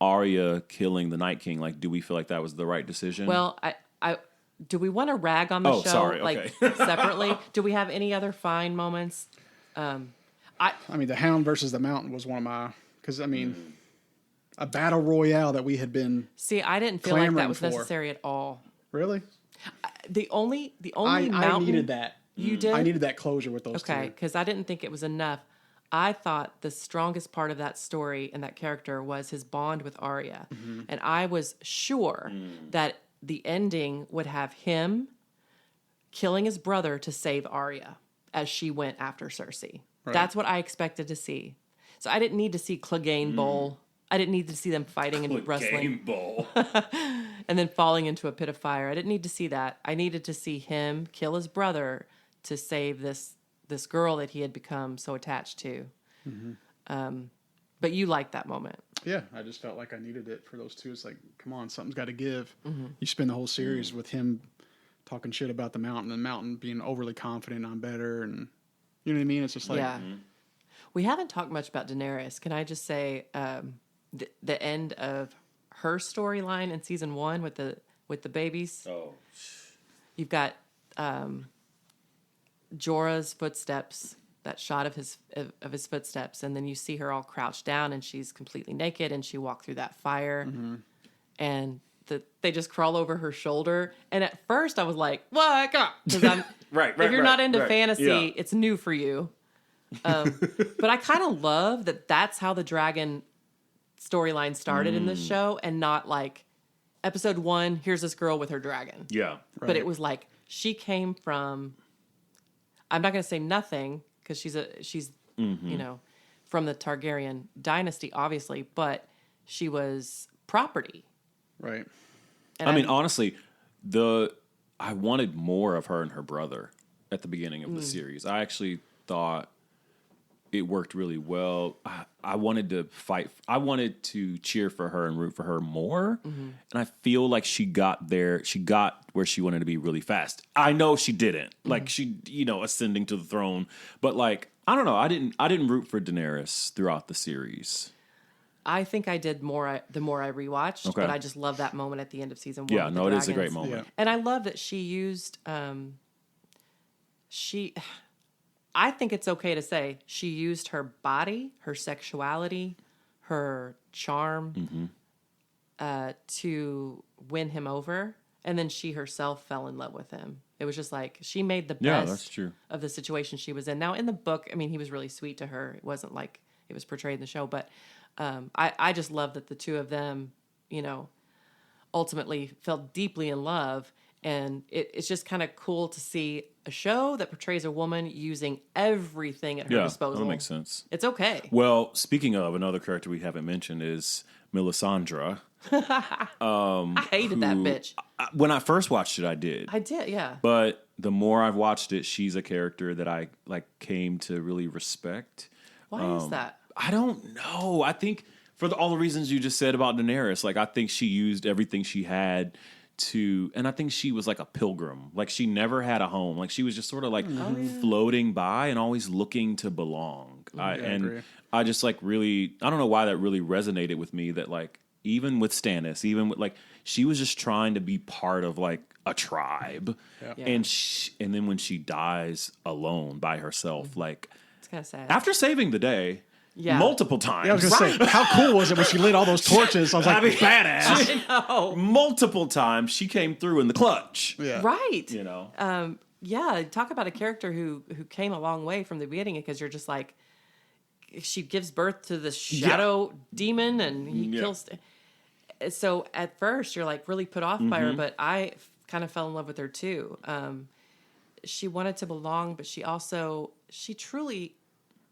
Arya killing the Night King? Like, do we feel like that was the right decision? Well, I do we want to rag on the show sorry, like okay. separately? Do we have any other fine moments? I mean, the Hound versus the Mountain was one of my, because I mean, a battle royale that we had been See, I didn't feel like that clamoring was for. necessary at all. really. The only I mountain needed that. you did. I needed that closure with those Okay, two. because I didn't think it was enough. I thought the strongest part of that story and that character was his bond with Arya. And I was sure that the ending would have him killing his brother to save Arya. as she went after Cersei. Right. That's what I expected to see. So I didn't need to see Clegane Bowl. I didn't need to see them fighting and wrestling. Game Bowl. And then falling into a pit of fire. I didn't need to see that. I needed to see him kill his brother to save this girl that he had become so attached to. But you liked that moment. Yeah, I just felt like I needed it for those two. It's like, come on, something's got to give. You spend the whole series with him talking shit about the Mountain, and Mountain being overly confident I'm better, and you know what I mean? It's just like, Yeah. We haven't talked much about Daenerys. Can I just say the end of her storyline in season 1 with the babies? Oh. You've got Jorah's footsteps, that shot of his footsteps, and then you see her all crouched down, and she's completely naked, and she walked through that fire, and they just crawl over her shoulder. And at first, I was like, "What?" Because I'm Right. If you're not into fantasy, Yeah. it's new for you. But I kind of love that. That's how the dragon storyline started in this show, and not like episode 1. Here's this girl with her dragon. Yeah. But it was like she came from. I'm not going to say nothing because she's you know, from the Targaryen dynasty, obviously, but she was property. right. And I mean, honestly, I wanted more of her and her brother at the beginning of the series. I actually thought it worked really well. I wanted to fight. I wanted to cheer for her and root for her more. And I feel like she got there. She got where she wanted to be really fast. I know she didn't. Like she, ascending to the throne. But like, I don't know. I didn't root for Daenerys throughout the series. I think I did more the more I rewatched, Okay. but I just love that moment at the end of season 1. Yeah, with no, the it is a great dragons. moment. Yeah. And I love that she used I think it's okay to say she used her body, her sexuality, her charm to win him over, and then she herself fell in love with him. It was just like she made the Yeah, best that's true. of the situation she was in. Now in the book, I mean, he was really sweet to her. It wasn't like it was portrayed in the show, but I just love that the two of them, ultimately fell deeply in love. And it's just kind of cool to see a show that portrays a woman using everything at her disposal. That makes sense. It's okay. Well, speaking of, another character we haven't mentioned is Melisandre. I hated that bitch. When I first watched it, I did. I did, yeah. But the more I've watched it, she's a character that I came to really respect. Why is that? I don't know. I think for all the reasons you just said about Daenerys, I think she used everything she had and I think she was like a pilgrim. Like she never had a home. Like she was just sort of floating by and always looking to belong. I agree. I just really, I don't know why that really resonated with me, that even with Stannis, even with she was just trying to be part of a tribe. Yeah. And and then when she dies alone by herself, It's kind of sad. after saving the day, Yeah. multiple times. Yeah, I was gonna say, how cool was it when she lit all those torches? I was like, badass. I know. Multiple times she came through in the clutch. Yeah. Right. Yeah, talk about a character who came a long way from the beginning, because you're just like, she gives birth to this shadow demon and he kills. So at first you're really put off by her, but I kind of fell in love with her too. She wanted to belong, but she truly,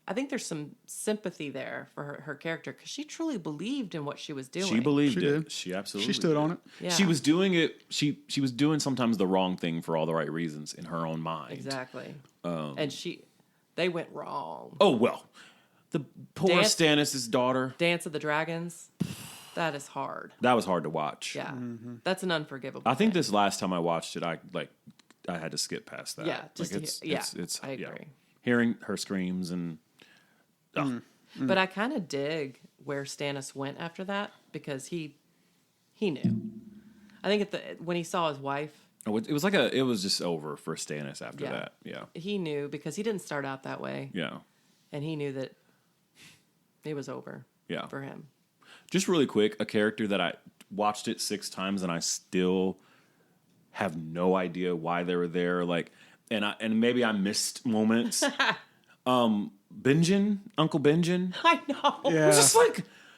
I think there's some sympathy there for her character, because she truly believed in what she was doing. She believed She it. did. She absolutely She stood did. on it. Yeah. She was doing it. She was doing sometimes the wrong thing for all the right reasons in her own mind. Exactly. And they went wrong. Oh, well. The poor Dance- Stannis' daughter. Dance of the Dragons, that is hard. That was hard to watch. Yeah, that's an unforgivable. I think thing. this last time I watched it, I had to skip past that. Yeah, just it's I agree. Hearing her screams and But I kind of dig where Stannis went after that, because he knew. I think when he saw his wife, it was just over for Stannis after Yeah. that. Yeah. he knew, because he didn't start out that way, Yeah. and he knew that it was over. Yeah. For him. Just really quick, a character that I watched it 6 times and I still have no idea why they were there. And maybe I missed moments. Uncle Benjen. I know. Yeah. It's just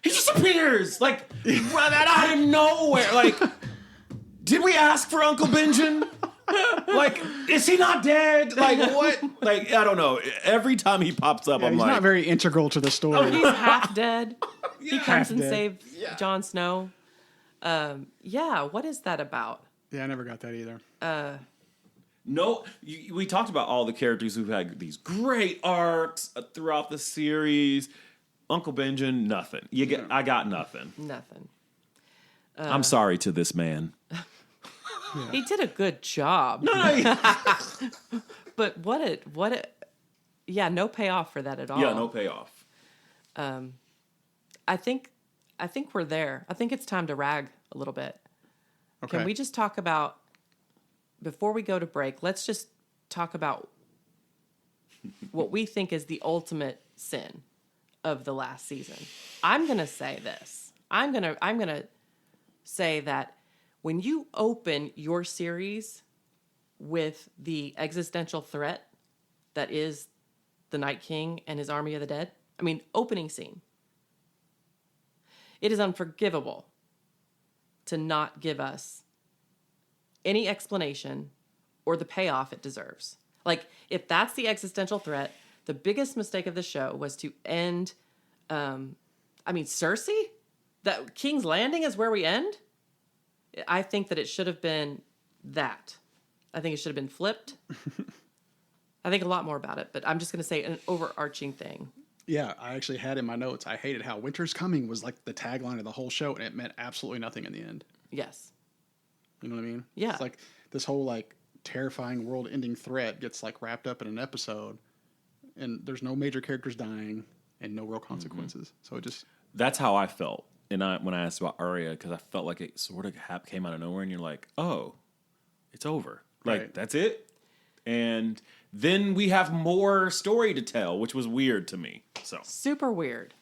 he just appears out of nowhere. Did we ask for Uncle Benjen? Like, is he not dead? Like, what? Like, I don't know. Every time he pops up, I'm he's like, not very integral to the story. He's half dead. He comes Half and dead. saves Jon Snow. What is that about? Yeah, I never got that either. no. We talked about all the characters who've had these great arcs throughout the series. Uncle Benjen, nothing. I got nothing. Nothing. I'm sorry to this man. He did a good job. No. But no payoff for that at all. Yeah, no payoff. I think we're there. I think it's time to rag a little bit. Okay. Can we just talk about, before we go to break, let's just talk about what we think is the ultimate sin of the last season. I'm going to say this. I'm going to say that when you open your series with the existential threat that is the Night King and his army of the dead, opening scene, it is unforgivable to not give us any explanation or the payoff it deserves. Like, if that's the existential threat, the biggest mistake of the show was to end, Cersei? That King's Landing is where we end? I think that it should have been that. I think it should have been flipped. I think a lot more about it, but I'm just going to say an overarching thing. Yeah, I actually had in my notes, I hated how Winter's Coming was like the tagline of the whole show, and it meant absolutely nothing in the end. Yes. You know what I mean? Yeah. It's like this whole like terrifying world-ending threat gets like wrapped up in an episode, and there's no major characters dying and no real consequences. So it just... That's how I felt. And when I asked about Arya, because I felt like it sort of came out of nowhere, and you're like, oh, it's over. Like, Right. That's it? And then we have more story to tell, which was weird to me. So Super weird.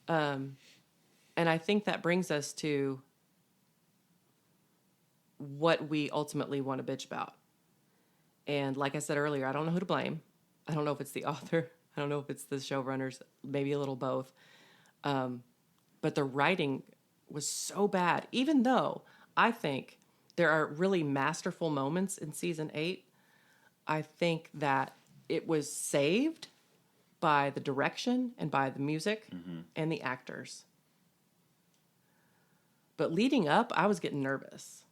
And I think that brings us to what we ultimately want to bitch about. And like I said earlier, I don't know who to blame. I don't know if it's the author. I don't know if it's the showrunners, maybe a little both. But the writing was so bad, even though I think there are really masterful moments in season 8. I think that it was saved by the direction and by the music and the actors. But leading up, I was getting nervous.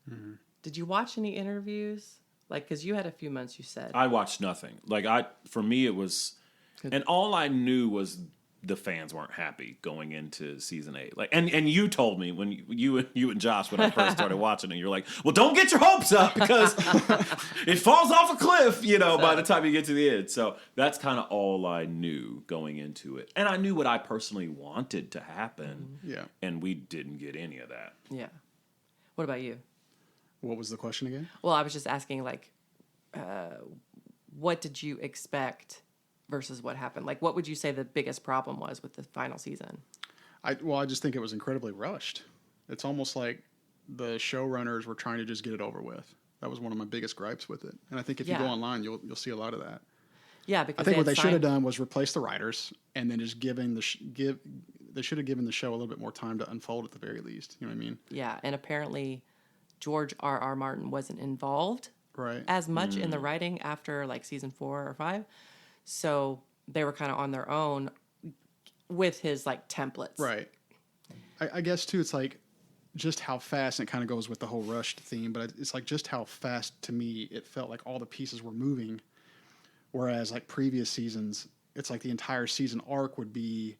Mm-hmm. Did you watch any interviews? Like, because you had a few months, you said. I watched nothing. Like, for me, it was... And all I knew was the fans weren't happy going into season 8. Like, and you told me when you and Josh, when I first started watching it, you're like, well, don't get your hopes up because it falls off a cliff, by the time you get to the end. So that's kind of all I knew going into it. And I knew what I personally wanted to happen. Yeah. And we didn't get any of that. Yeah. What about you? What was the question again? Well, I was just asking, like, what did you expect versus what happened? Like, what would you say the biggest problem was with the final season? I just think it was incredibly rushed. It's almost like the showrunners were trying to just get it over with. That was one of my biggest gripes with it. And I think if you go online, you'll see a lot of that. Yeah, because I think what they should have done was replace the writers and then just they should have given the show a little bit more time to unfold at the very least. You know what I mean? Yeah, and apparently George R.R. Martin wasn't involved right as much in the writing after like season 4 or 5. So they were kind of on their own with his like templates. Right. I guess too, it's like just how fast, and it kind of goes with the whole rushed theme, but it's like just how fast to me it felt like all the pieces were moving. Whereas like previous seasons, it's like the entire season arc would be,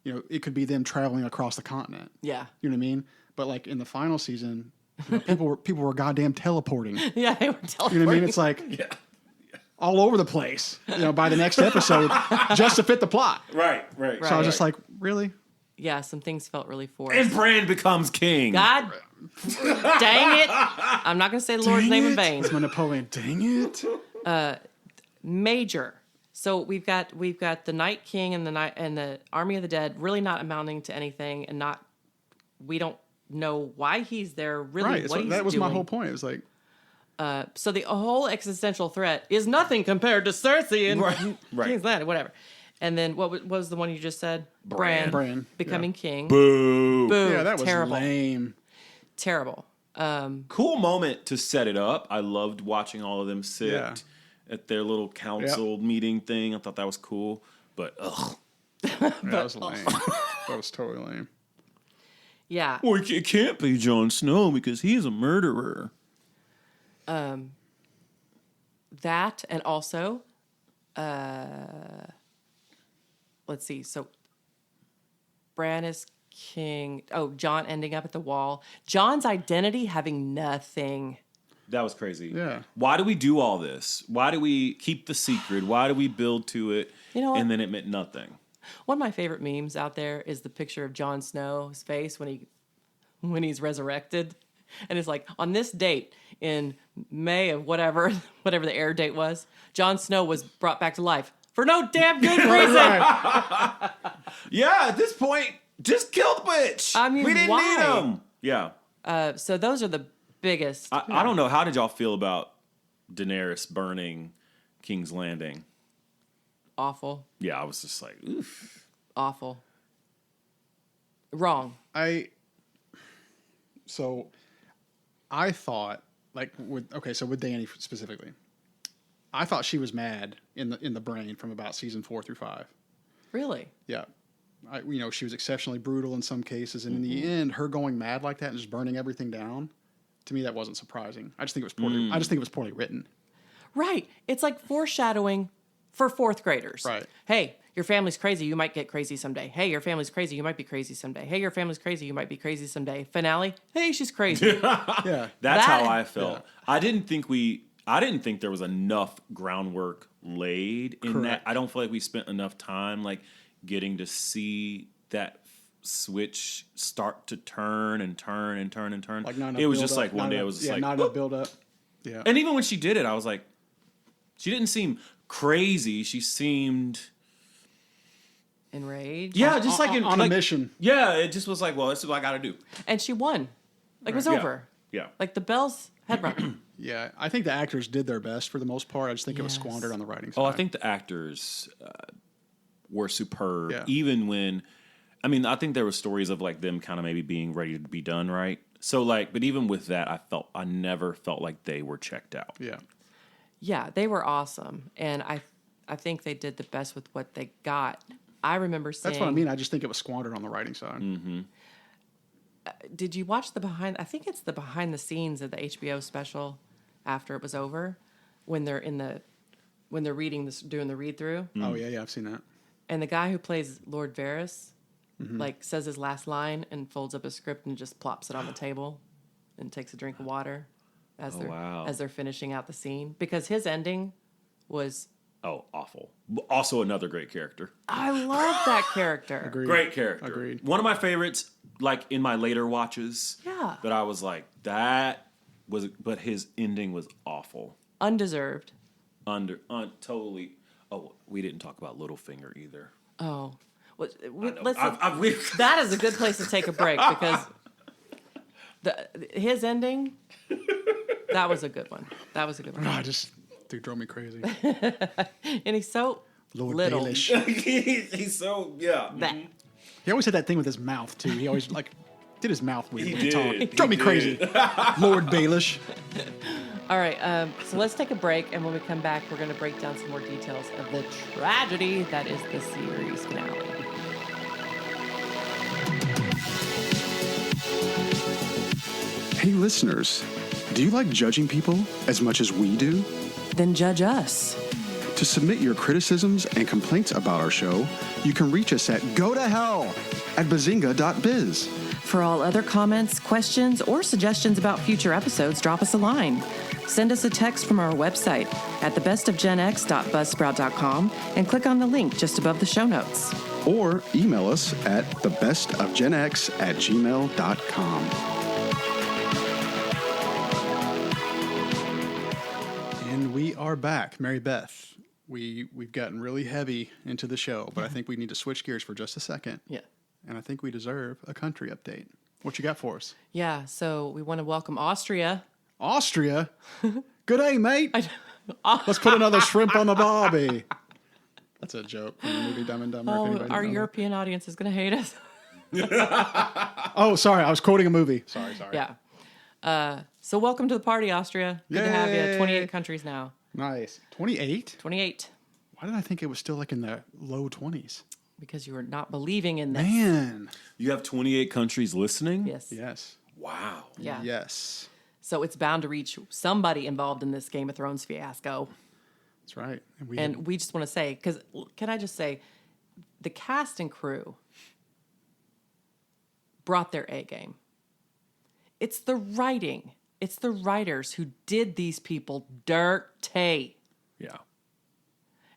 it could be them traveling across the continent. Yeah. You know what I mean? But like in the final season, people were goddamn teleporting. Yeah, they were teleporting. You know what I mean? It's like all over the place, by the next episode, just to fit the plot. Right. So I was just like, really? Yeah, some things felt really forced. And Bran becomes king. God dang it. I'm not going to say the Lord's name in vain. It's my Napoleon. Dang it. Major. So we've got the Night King and the Army of the Dead really not amounting to anything, and we don't know why he's there, really right. what he's that was doing. my whole point. It was like, so the whole existential threat is nothing compared to Cersei and Right. King's Landing, whatever. And then what was the one you just said? Bran. Becoming king. Boo. Boo. yeah, that was terrible. lame. Terrible. Cool moment to set it up. I loved watching all of them sit at their little council meeting thing. I thought that was cool. But, ugh. That was lame. That was totally lame. Yeah. Well, it can't be Jon Snow because he's a murderer. That and also, let's see. So, Bran is king. Oh, Jon ending up at the wall. Jon's identity having nothing. That was crazy. Yeah. Why do we do all this? Why do we keep the secret? Why do we build to it? You know what? And then it meant nothing. One of my favorite memes out there is the picture of Jon Snow's face when he's resurrected. And it's like, on this date in May of whatever the air date was, Jon Snow was brought back to life for no damn good reason. Yeah, at this point, just kill the bitch. I mean, we didn't why? need him. Yeah. So those are the biggest. I don't know. How did y'all feel about Daenerys burning King's Landing? Awful. Yeah, I was just like, oof. Awful. Wrong. So I thought, like, with Dany specifically, I thought she was mad in the brain from about season 4 through 5. Really? Yeah. She was exceptionally brutal in some cases, and in the end, her going mad like that and just burning everything down, to me, that wasn't surprising. I just think it was poorly written. Right. It's like foreshadowing for fourth graders. Right. Hey, your family's crazy. You might get crazy someday. Hey, your family's crazy. You might be crazy someday. Hey, your family's crazy. You might be crazy someday. Finale. Hey, she's crazy. Yeah. That's how I felt. Yeah. I didn't think there was enough groundwork laid in that. I don't feel like we spent enough time like getting to see that switch start to turn and turn and turn and turn. Like not it was just like one day I was just like, not enough build up. Yeah. And even when she did it, I was like, she didn't seem crazy. She seemed enraged. Yeah, just like on a mission. Yeah, it just was like, well, this is what I got to do. And she won. Like it was over. Yeah. Like the bells had rung. Yeah, I think the actors did their best for the most part. I just think it was squandered on the writing side. Oh, I think the actors were superb. Yeah. Even when, I think there were stories of like them kind of maybe being ready to be done, right? So like, but even with that, I never felt like they were checked out. Yeah. Yeah, they were awesome. And I think they did the best with what they got. I remember seeing... That's what I mean. I just think it was squandered on the writing side. Mm-hmm. Did you watch I think it's the behind the scenes of the HBO special after it was over, when they're reading this, doing the read through. Oh yeah, I've seen that. And the guy who plays Lord Varys, like says his last line and folds up a script and just plops it on the table, and takes a drink of water as they're finishing out the scene, because his ending was awful. Also another great character. I love that character. Agreed. Great character. Agreed. One of my favorites, like in my later watches. Yeah. That I was like, but his ending was awful. Undeserved. Totally. Oh, we didn't talk about Littlefinger either. Oh. Well, I've that is a good place to take a break, because his ending, that was a good one. Dude drove me crazy. And he's so Lord little. Baelish. He's so, yeah. He always had that thing with his mouth, too. He always, did his mouth weird when he talked. He Drove me crazy. Lord Baelish. All right, so let's take a break, and when we come back, we're going to break down some more details of the tragedy that is the series finale. Hey, listeners. Do you like judging people as much as we do? Then judge us. To submit your criticisms and complaints about our show, you can reach us at gotohell@bazinga.biz. For all other comments, questions, or suggestions about future episodes, drop us a line. Send us a text from our website at thebestofgenx.buzzsprout.com and click on the link just above the show notes. Or email us at thebestofgenx@gmail.com. And we are back. Mary Beth, we've gotten really heavy into the show, but I think we need to switch gears for just a second. Yeah. And I think we deserve a country update. What you got for us? Yeah, so we want to welcome Austria. Austria? Good day, mate. Let's put another shrimp on the barbie. That's a joke from the movie Dumb and Dumber. Our European audience is going to hate us. Oh, sorry. I was quoting a movie. Sorry. Yeah. So welcome to the party, Austria. Good to have you. Yay. 28 countries now. Nice. 28? 28. Why did I think it was still like in the low 20s? Because you were not believing in this. Man. You have 28 countries listening? Yes. Yes. Wow. Yeah. Yes. So it's bound to reach somebody involved in this Game of Thrones fiasco. That's right. And we just want to say, because can I just say, the cast and crew brought their A game. It's the writing. It's the writers who did these people dirty. Yeah.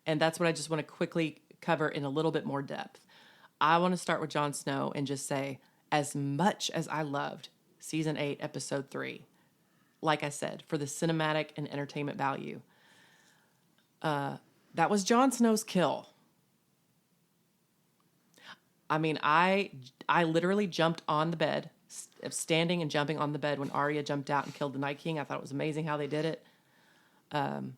And that's what I just want to quickly cover in a little bit more depth. I want to start with Jon Snow and just say, as much as I loved Season 8, Episode 3, like I said, for the cinematic and entertainment value, that was Jon Snow's kill. I mean, I literally jumped on the bed, standing and jumping on the bed when Arya jumped out and killed the Night King. I thought it was amazing how they did it. And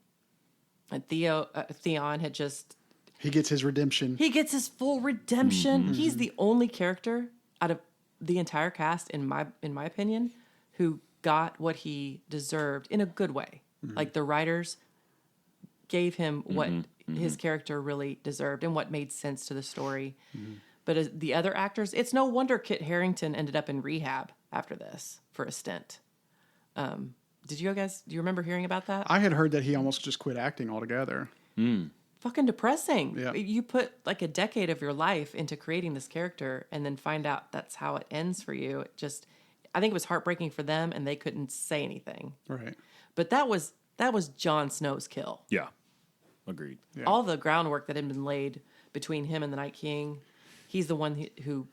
Theon had just... He gets his redemption. He gets his full redemption. Mm-hmm. He's the only character out of the entire cast, in my opinion, who got what he deserved in a good way. Mm-hmm. Like the writers gave him what his character really deserved and what made sense to the story. Mm-hmm. But as the other actors, it's no wonder Kit Harington ended up in rehab after this for a stint. Do you remember hearing about that? I had heard that he almost just quit acting altogether. Fucking depressing. Yeah. You put like a decade of your life into creating this character and then find out that's how it ends for you. I think it was heartbreaking for them and they couldn't say anything. Right. But that was Jon Snow's kill. Yeah. Agreed. Yeah. All the groundwork that had been laid between him and the Night King. He's the one who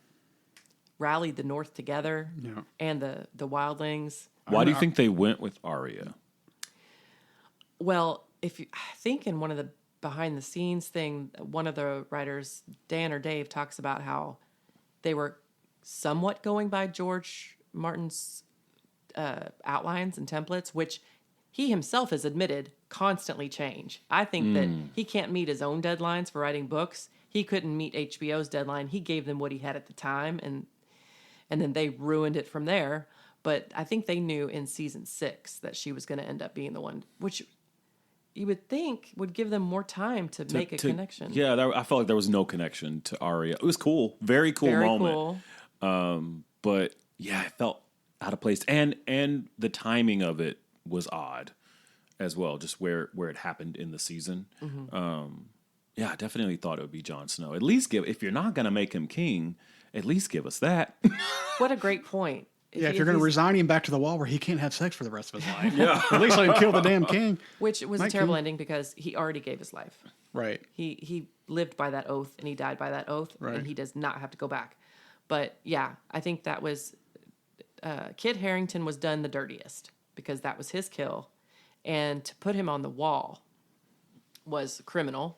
rallied the North together and the wildlings. Why do you think they went with Arya? Well, I think in one of the behind the scenes thing, one of the writers, Dan or Dave, talks about how they were somewhat going by George Martin's outlines and templates, which he himself has admitted constantly change. I think that he can't meet his own deadlines for writing books. He couldn't meet HBO's deadline. He gave them what he had at the time, and then they ruined it from there. But I think they knew in season 6 that she was going to end up being the one, which you would think would give them more time to make a connection. Yeah, I felt like there was no connection to Arya. It was cool. Very cool moment. Cool. But yeah, it felt out of place. And the timing of it was odd as well, just where it happened in the season. Mm-hmm. Yeah, I definitely thought it would be Jon Snow. At least if you're not going to make him king, at least give us that. What a great point. If you're going to resign him back to the wall where he can't have sex for the rest of his life. Yeah. At least let him kill the damn king. Which was a terrible ending because he already gave his life. Right. He lived by that oath and he died by that oath. Right. And he does not have to go back. But yeah, I think that was... Kit Harington was done the dirtiest because that was his kill. And to put him on the wall was criminal.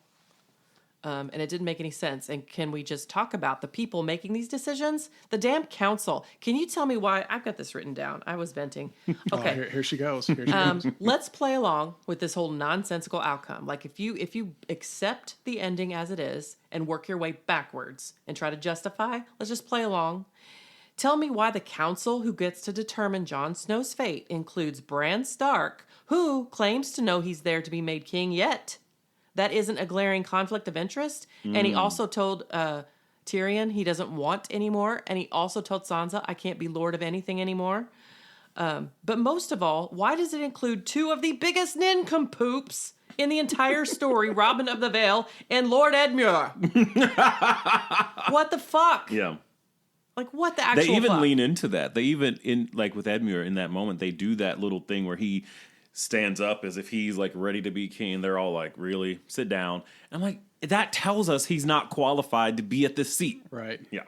And it didn't make any sense. And can we just talk about the people making these decisions? The damn council. Can you tell me why? I've got this written down. I was venting. Okay. Here she goes. Here she goes. Let's play along with this whole nonsensical outcome. Like if you accept the ending as it is and work your way backwards and try to justify, let's just play along. Tell me why the council who gets to determine Jon Snow's fate includes Bran Stark, who claims to know he's there to be made king yet. That isn't a glaring conflict of interest. And he also told Tyrion he doesn't want anymore. And he also told Sansa, I can't be lord of anything anymore. But most of all, why does it include 2 of the biggest nincompoops in the entire story, Robin of the Vale and Lord Edmure? What the fuck? Yeah. Like, what the actual They even fuck? lean into that. They even, with Edmure in that moment, they do that little thing where he stands up as if he's like ready to be king. They're all like, really? Sit down. And I'm like, that tells us he's not qualified to be at this seat. Right. Yeah.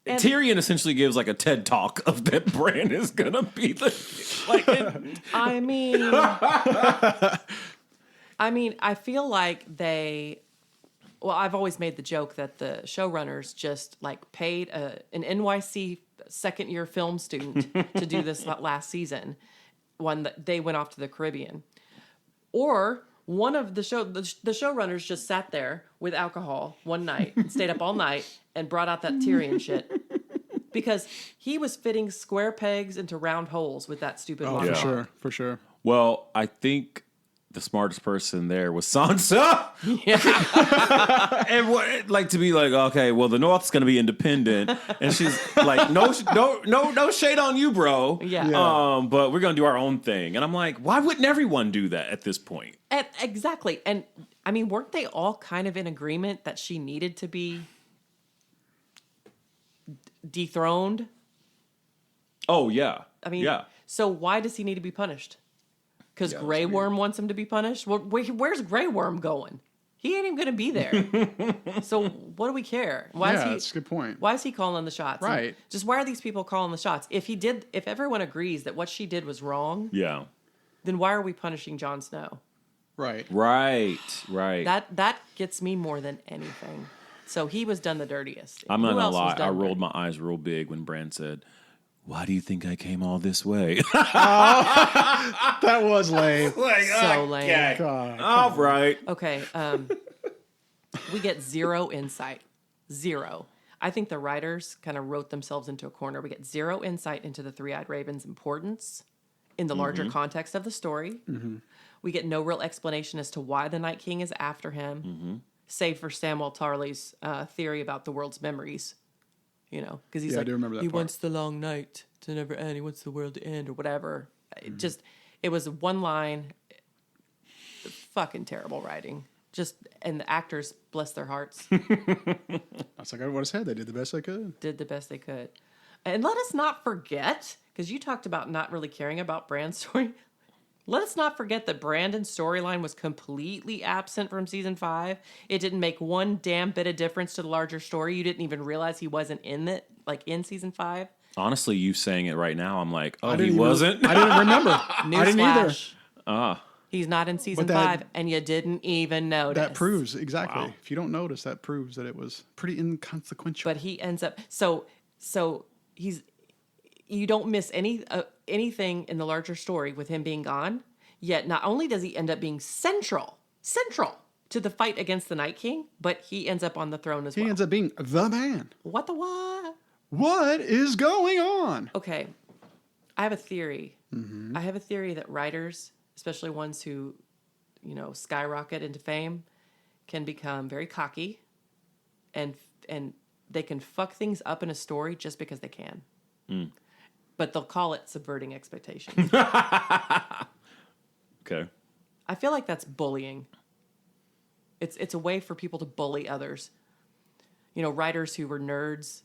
And Tyrion essentially gives like a TED talk of that Bran is going to be the... I mean, I feel like they... Well, I've always made the joke that the showrunners just like paid an NYC second-year film student to do this last season when they went off to the Caribbean. Or one of the showrunners just sat there with alcohol one night and stayed up all night and brought out that Tyrion shit. because he was fitting square pegs into round holes with that stupid monologue. For sure. Well, I think the smartest person there was Sansa. Yeah. And to be like, okay, well, the North's going to be independent, and she's like, no shade on you, bro. Yeah. But we're going to do our own thing. And I'm like, why wouldn't everyone do that at this point? Exactly. And I mean, weren't they all kind of in agreement that she needed to be dethroned? Oh, yeah. I mean, yeah. So why does he need to be punished? Because Grey Worm wants him to be punished? Well, where's Grey Worm going? He ain't even going to be there. So what do we care? That's a good point. Why is he calling the shots? Right. And just why are these people calling the shots? If everyone agrees that what she did was wrong, Yeah. then why are we punishing Jon Snow? Right. That gets me more than anything. So he was done the dirtiest. I'm not Who going to else was lie. done I rolled dirty? my eyes real big when Bran said, "Why do you think I came all this way?" That was lame. So lame. God. All right. Okay, we get zero insight. Zero. I think the writers kind of wrote themselves into a corner. We get zero insight into the Three-Eyed Raven's importance in the larger context of the story. Mm-hmm. We get no real explanation as to why the Night King is after him, save for Samwell Tarly's theory about the world's memories. You know, because he's I do remember that he part. wants the long night to never end. He wants the world to end or whatever. It was one line. Fucking terrible writing. And the actors, bless their hearts, That's like what I said. They did the best they could. did the best they could. And let us not forget, because you talked about not really caring about Bran's story. Let us not forget that Brandon's storyline was completely absent from season 5. It didn't make one damn bit of difference to the larger story. You didn't even realize he wasn't in season 5. Honestly, you saying it right now, I'm like, oh, didn't he wasn't? I didn't remember. I didn't either. Newsflash. He's not in season But that- 5, and you didn't even notice. That proves exactly. Wow. If you don't notice, that proves that it was pretty inconsequential. But he ends up so he's you don't miss anything in the larger story with him being gone. Yet not only does he end up being central to the fight against the Night King, but he ends up on the throne as well. He ends up being the man. What the what? What is going on? Okay, I have a theory. I have a theory that writers, especially ones who, skyrocket into fame, can become very cocky, and they can fuck things up in a story just because they can. But they'll call it subverting expectations. Okay. I feel like that's bullying. It's a way for people to bully others. Writers who were nerds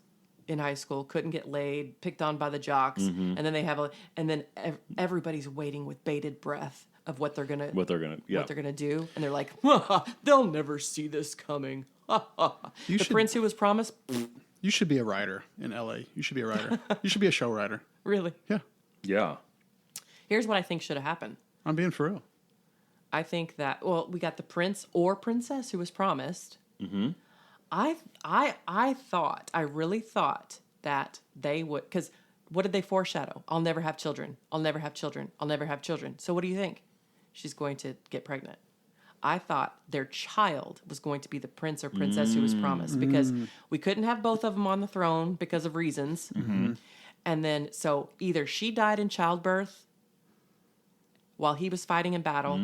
in high school couldn't get laid, picked on by the jocks, and then they have everybody's waiting with bated breath of what they're gonna do, and they're like, they'll never see this coming. Prince who was promised. You should be a writer in LA. You should be a writer. You should be a show writer. Really? Yeah. Yeah. Here's what I think should have happened. I'm being for real. I think that we got the prince or princess who was promised. Mm-hmm. I really thought that they would, because what did they foreshadow? I'll never have children. I'll never have children. I'll never have children. So what do you think? She's going to get pregnant. I thought their child was going to be the prince or princess who was promised, because we couldn't have both of them on the throne because of reasons. Mm-hmm. And then, so either she died in childbirth while he was fighting in battle,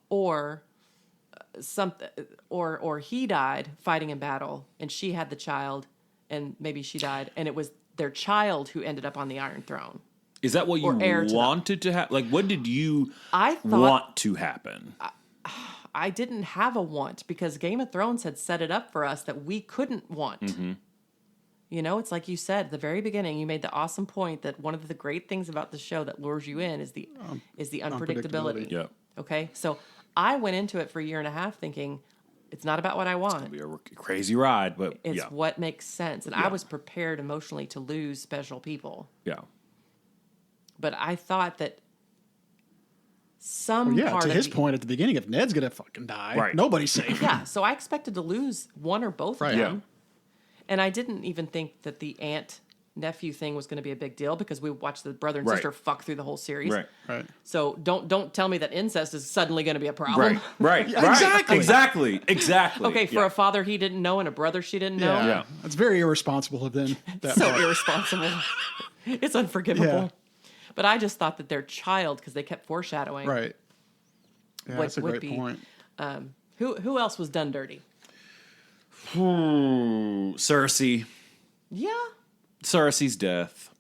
or he died fighting in battle and she had the child, and maybe she died and it was their child who ended up on the Iron Throne. Is that what you wanted to happen? Like, what did you want to happen? I didn't have a want, because Game of Thrones had set it up for us that we couldn't want. Mm-hmm. It's like you said at the very beginning, you made the awesome point that one of the great things about the show that lures you in is the unpredictability. Yeah. Okay? So I went into it for a year and a half thinking, it's not about what I want. It's going to be a crazy ride, but it's what makes sense. And I was prepared emotionally to lose special people. Yeah. But I thought that part to of his point at the beginning, if Ned's going to fucking die, right, nobody's safe. Yeah, so I expected to lose one or both of them. And I didn't even think that the aunt nephew thing was going to be a big deal because we watched the brother and Right. sister fuck through the whole series. Right. So don't tell me that incest is suddenly going to be a problem. Right. exactly. Exactly. Okay, for a father he didn't know and a brother she didn't know. Yeah. It's very irresponsible of them. That So part. irresponsible. It's unforgivable. Yeah. But I just thought that their child, because they kept foreshadowing. Right. Yeah, What that's a would great be- point. Who else was done dirty? Cersei. Yeah. Cersei's death.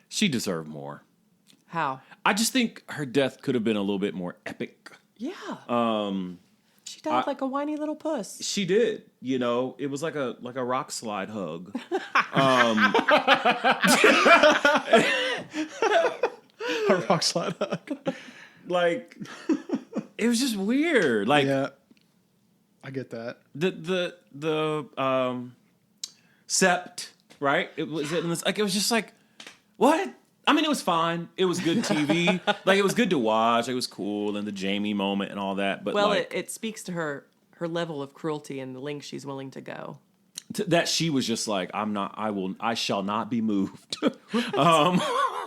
She deserved more. How? I just think her death could have been a little bit more epic. Yeah. She died like a whiny little puss. She did. You know, it was like a rock slide hug. A rock slide hug. Like, it was just weird. Like, Yeah. I get that. the Sept, right? It was just like, what? I mean, it was fine. It was good TV. Like, it was good to watch. It was cool, and the Jamie moment and all that. But Well, like, it speaks to her level of cruelty and the length she's willing to go. that she was just like, I shall not be moved.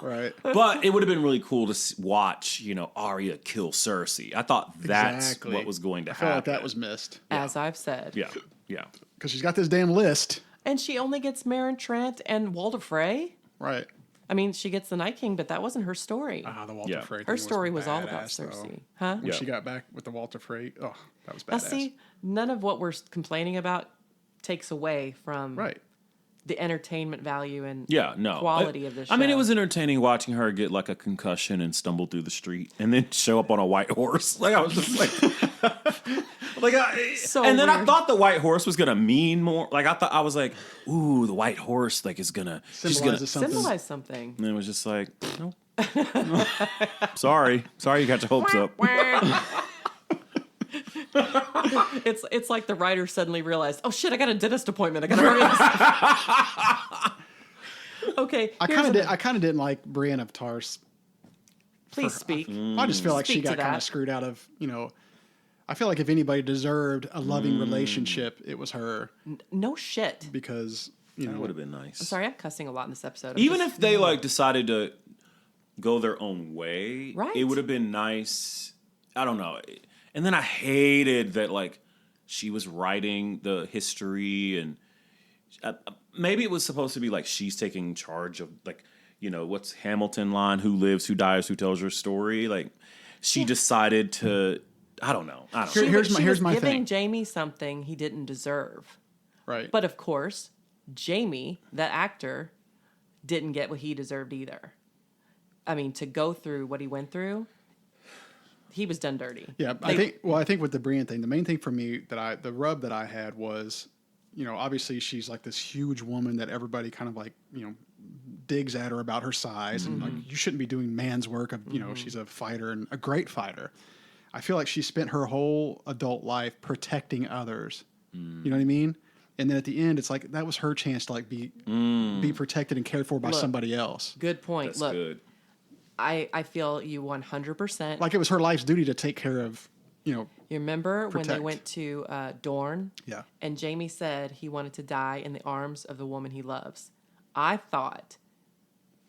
Right. But it would have been really cool to watch, you know, Arya kill Cersei. I thought that's Exactly. what was going to I happen. felt like that was missed. As I've said. Yeah, yeah. Because she's got this damn list. And she only gets Meryn Trant and Walder Frey. Right. I mean, she gets the Night King, but that wasn't her story. The Walter Yeah. Frey thing Her story was all about badass, though. Cersei. Huh? When Yeah. she got back with the Walter Frey, that was Now, badass. see, none of what we're complaining about takes away from Right. the entertainment value and Yeah, no. quality of the show. I mean, it was entertaining watching her get like a concussion and stumble through the street and then show up on a white horse. Like, I was just like, So and then I weird. thought the white horse was gonna mean more. Like, I was like, ooh, the white horse like is gonna she's gonna. Symbolizes something. symbolize something. And it was just like, no. Sorry, you got your hopes up. It's like the writer suddenly realized, oh shit, I got a dentist appointment. I got to hurry this. Okay, I here's kind of didn't like Brienne of Tarth. please speak. I just feel like she Speak to got kind that. of screwed out of, I feel like if anybody deserved a loving relationship, it was her No shit. because, That would have been nice. Sorry, I'm cussing a lot in this episode. Even if they like decided to go their own way, Right. it would have been nice. I don't know. And then I hated that like she was writing the history and maybe it was supposed to be like she's taking charge of like, you know, what's Hamilton line, who lives, who dies, who tells your story. Like she decided to, I don't know. Here- here's my- she here's was my giving thing. Jamie something he didn't deserve. right. But of course, Jamie, that actor, didn't get what he deserved either. I mean, to go through what he went through, he was done dirty. Yeah, I think with the Brienne thing, the main thing for me the rub that I had was, obviously she's like this huge woman that everybody kind of like, digs at her about her size and like you shouldn't be doing man's work. She's a fighter and a great fighter. I feel like she spent her whole adult life protecting others. You know what I mean? And then at the end, it's like that was her chance to like be protected and cared for by Look, somebody else. Good point. That's Look, good. I feel you 100%. Like it was her life's duty to take care of, You remember when they protect. went to Dorne? Yeah. And Jamie said he wanted to die in the arms of the woman he loves. I thought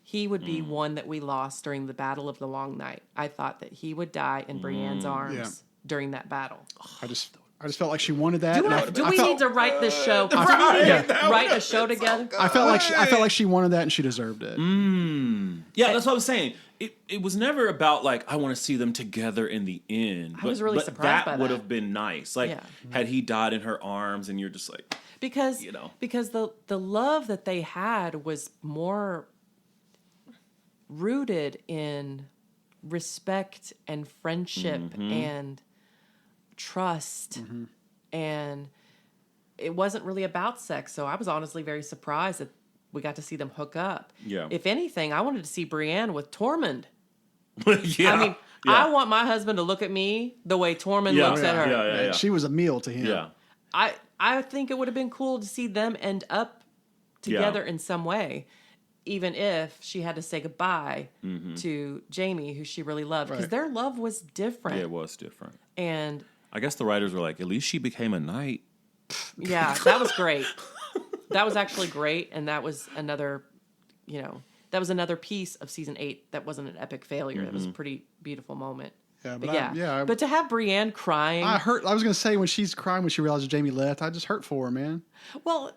he would be one that we lost during the Battle of the Long Night. I thought that he would die in Brienne's arms Yeah. during that battle. I just felt like she wanted that. and I Do we felt- need to write this show? Yeah. Write a show together? I felt like she wanted that and she deserved it. Yeah, that's what I was saying. It was never about like I want to see them together in the end. I was really surprised by That would that. have been nice. Like Yeah. had he died in her arms, and you're just like, Because because the love that they had was more rooted in respect and friendship and trust and it wasn't really about sex. So I was honestly very surprised that we got to see them hook up. Yeah. If anything, I wanted to see Brienne with Tormund. yeah. I mean, I want my husband to look at me the way Tormund looks at her. Yeah. She was a meal to him. Yeah. I think it would have been cool to see them end up together in some way, even if she had to say goodbye to Jamie, who she really loved, because Right. their love was different. Yeah, it was different. And I guess the writers were like, at least she became a knight. yeah, that was great. That was actually great, and that was another that was another piece of season 8 that wasn't an epic failure. That was a pretty beautiful moment. Yeah, but but to have Brienne crying, I was gonna say when she's crying when she realizes Jamie left, I just hurt for her, man. Well,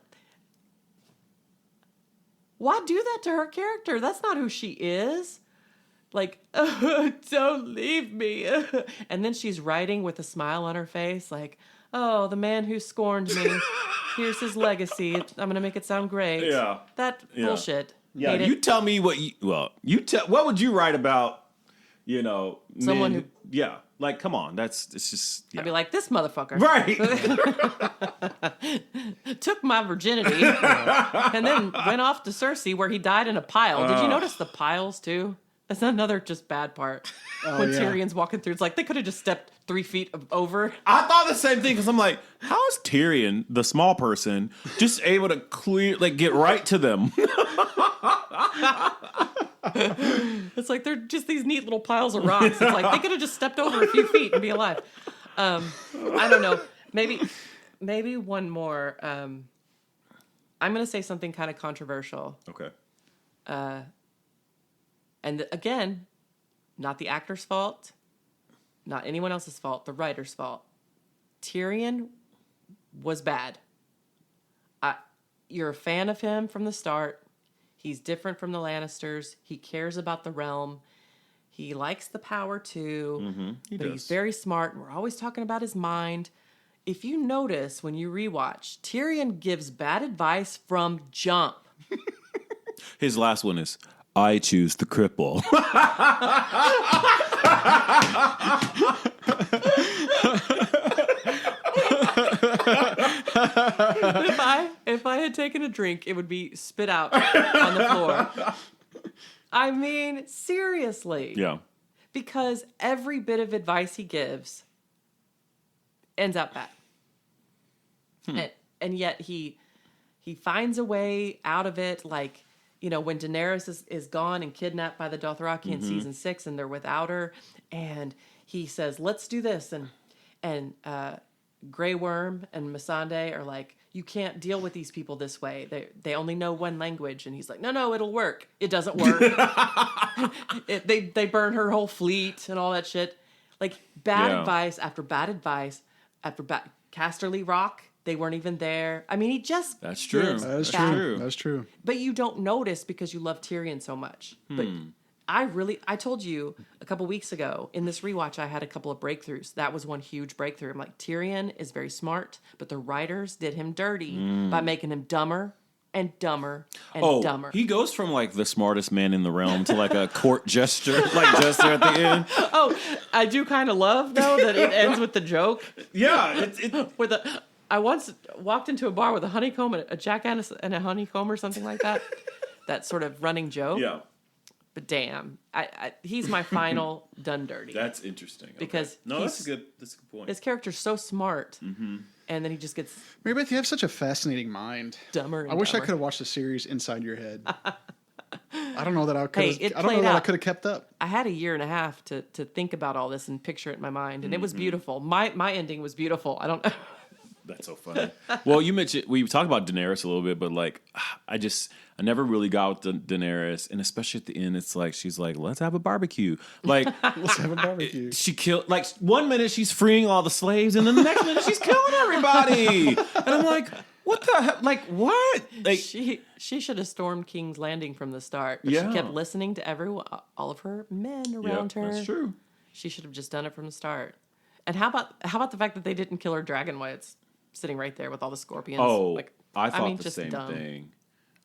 why do that to her character? That's not who she is. Like, don't leave me. And then she's writing with a smile on her face, like, oh, the man who scorned me. Here's his legacy. I'm going to make it sound great. Yeah. That bullshit. Yeah, you tell me what what would you write about, Someone men, like, come on, it's just, I'd be like, this motherfucker. Right. Took my virginity and then went off to Cersei where he died in a pile. Did you notice the piles too? That's another just bad part. When Tyrion's walking through, it's like they could have just stepped 3 feet over. I thought the same thing because I'm like, how is Tyrion, the small person, just able to get right to them? It's like they're just these neat little piles of rocks. It's like they could have just stepped over a few feet and be alive. I don't know. Maybe one more. I'm going to say something kind of controversial. Okay. And again, not the actor's fault, not anyone else's fault, the writer's fault. Tyrion was bad. You're a fan of him from the start. He's different from the Lannisters. He cares about the realm. He likes the power too. Mm-hmm. He's very smart. We're always talking about his mind. If you notice when you rewatch, Tyrion gives bad advice from jump. His last one is, I choose the cripple. If I had taken a drink, it would be spit out on the floor. I mean, seriously. Yeah. Because every bit of advice he gives ends up bad. And yet he finds a way out of it, like, when Daenerys is gone and kidnapped by the Dothraki in season 6 and they're without her, and he says, let's do this. And Grey Worm and Missandei are like, you can't deal with these people this way. They only know one language. And he's like, no, it'll work. It doesn't work. They burn her whole fleet and all that shit. Like, bad advice after bad advice after bad. Casterly Rock, they weren't even there. I mean, he just... That's true. That's true. That's true. But you don't notice because you love Tyrion so much. But I told you a couple weeks ago in this rewatch, I had a couple of breakthroughs. That was one huge breakthrough. I'm like, Tyrion is very smart, but the writers did him dirty by making him dumber and dumber and dumber. He goes from like the smartest man in the realm to like a court jester, jester at the end. Oh, I do kind of love though that it ends with the joke. Yeah, I once walked into a bar with a honeycomb and a jackass and a honeycomb or something like that. That sort of running joke. Yeah. But damn, he's my final done dirty. That's interesting. Because that's a good point. His character's so smart, and then he just gets Mary Beth, you have such a fascinating mind. dumber. And I wish I dumber. could have watched the series inside your head. I don't know that I could. Hey, I don't know that I could have kept up. I had a year and a half to think about all this and picture it in my mind, and it was beautiful. My ending was beautiful. I don't. That's so funny. Well, we talked about Daenerys a little bit, but I never really got with Daenerys, and especially at the end, it's like she's like, "Let's have a barbecue." Like, let's have a barbecue. She killed 1 minute she's freeing all the slaves, and then the next minute she's killing everybody. And I'm like, what the hell? Like, what? Like, she should have stormed King's Landing from the start. But she kept listening to everyone, all of her men around her. That's true. She should have just done it from the start. And how about the fact that they didn't kill her dragon while it's sitting right there with all the scorpions? Oh, I thought the just same dumb. thing.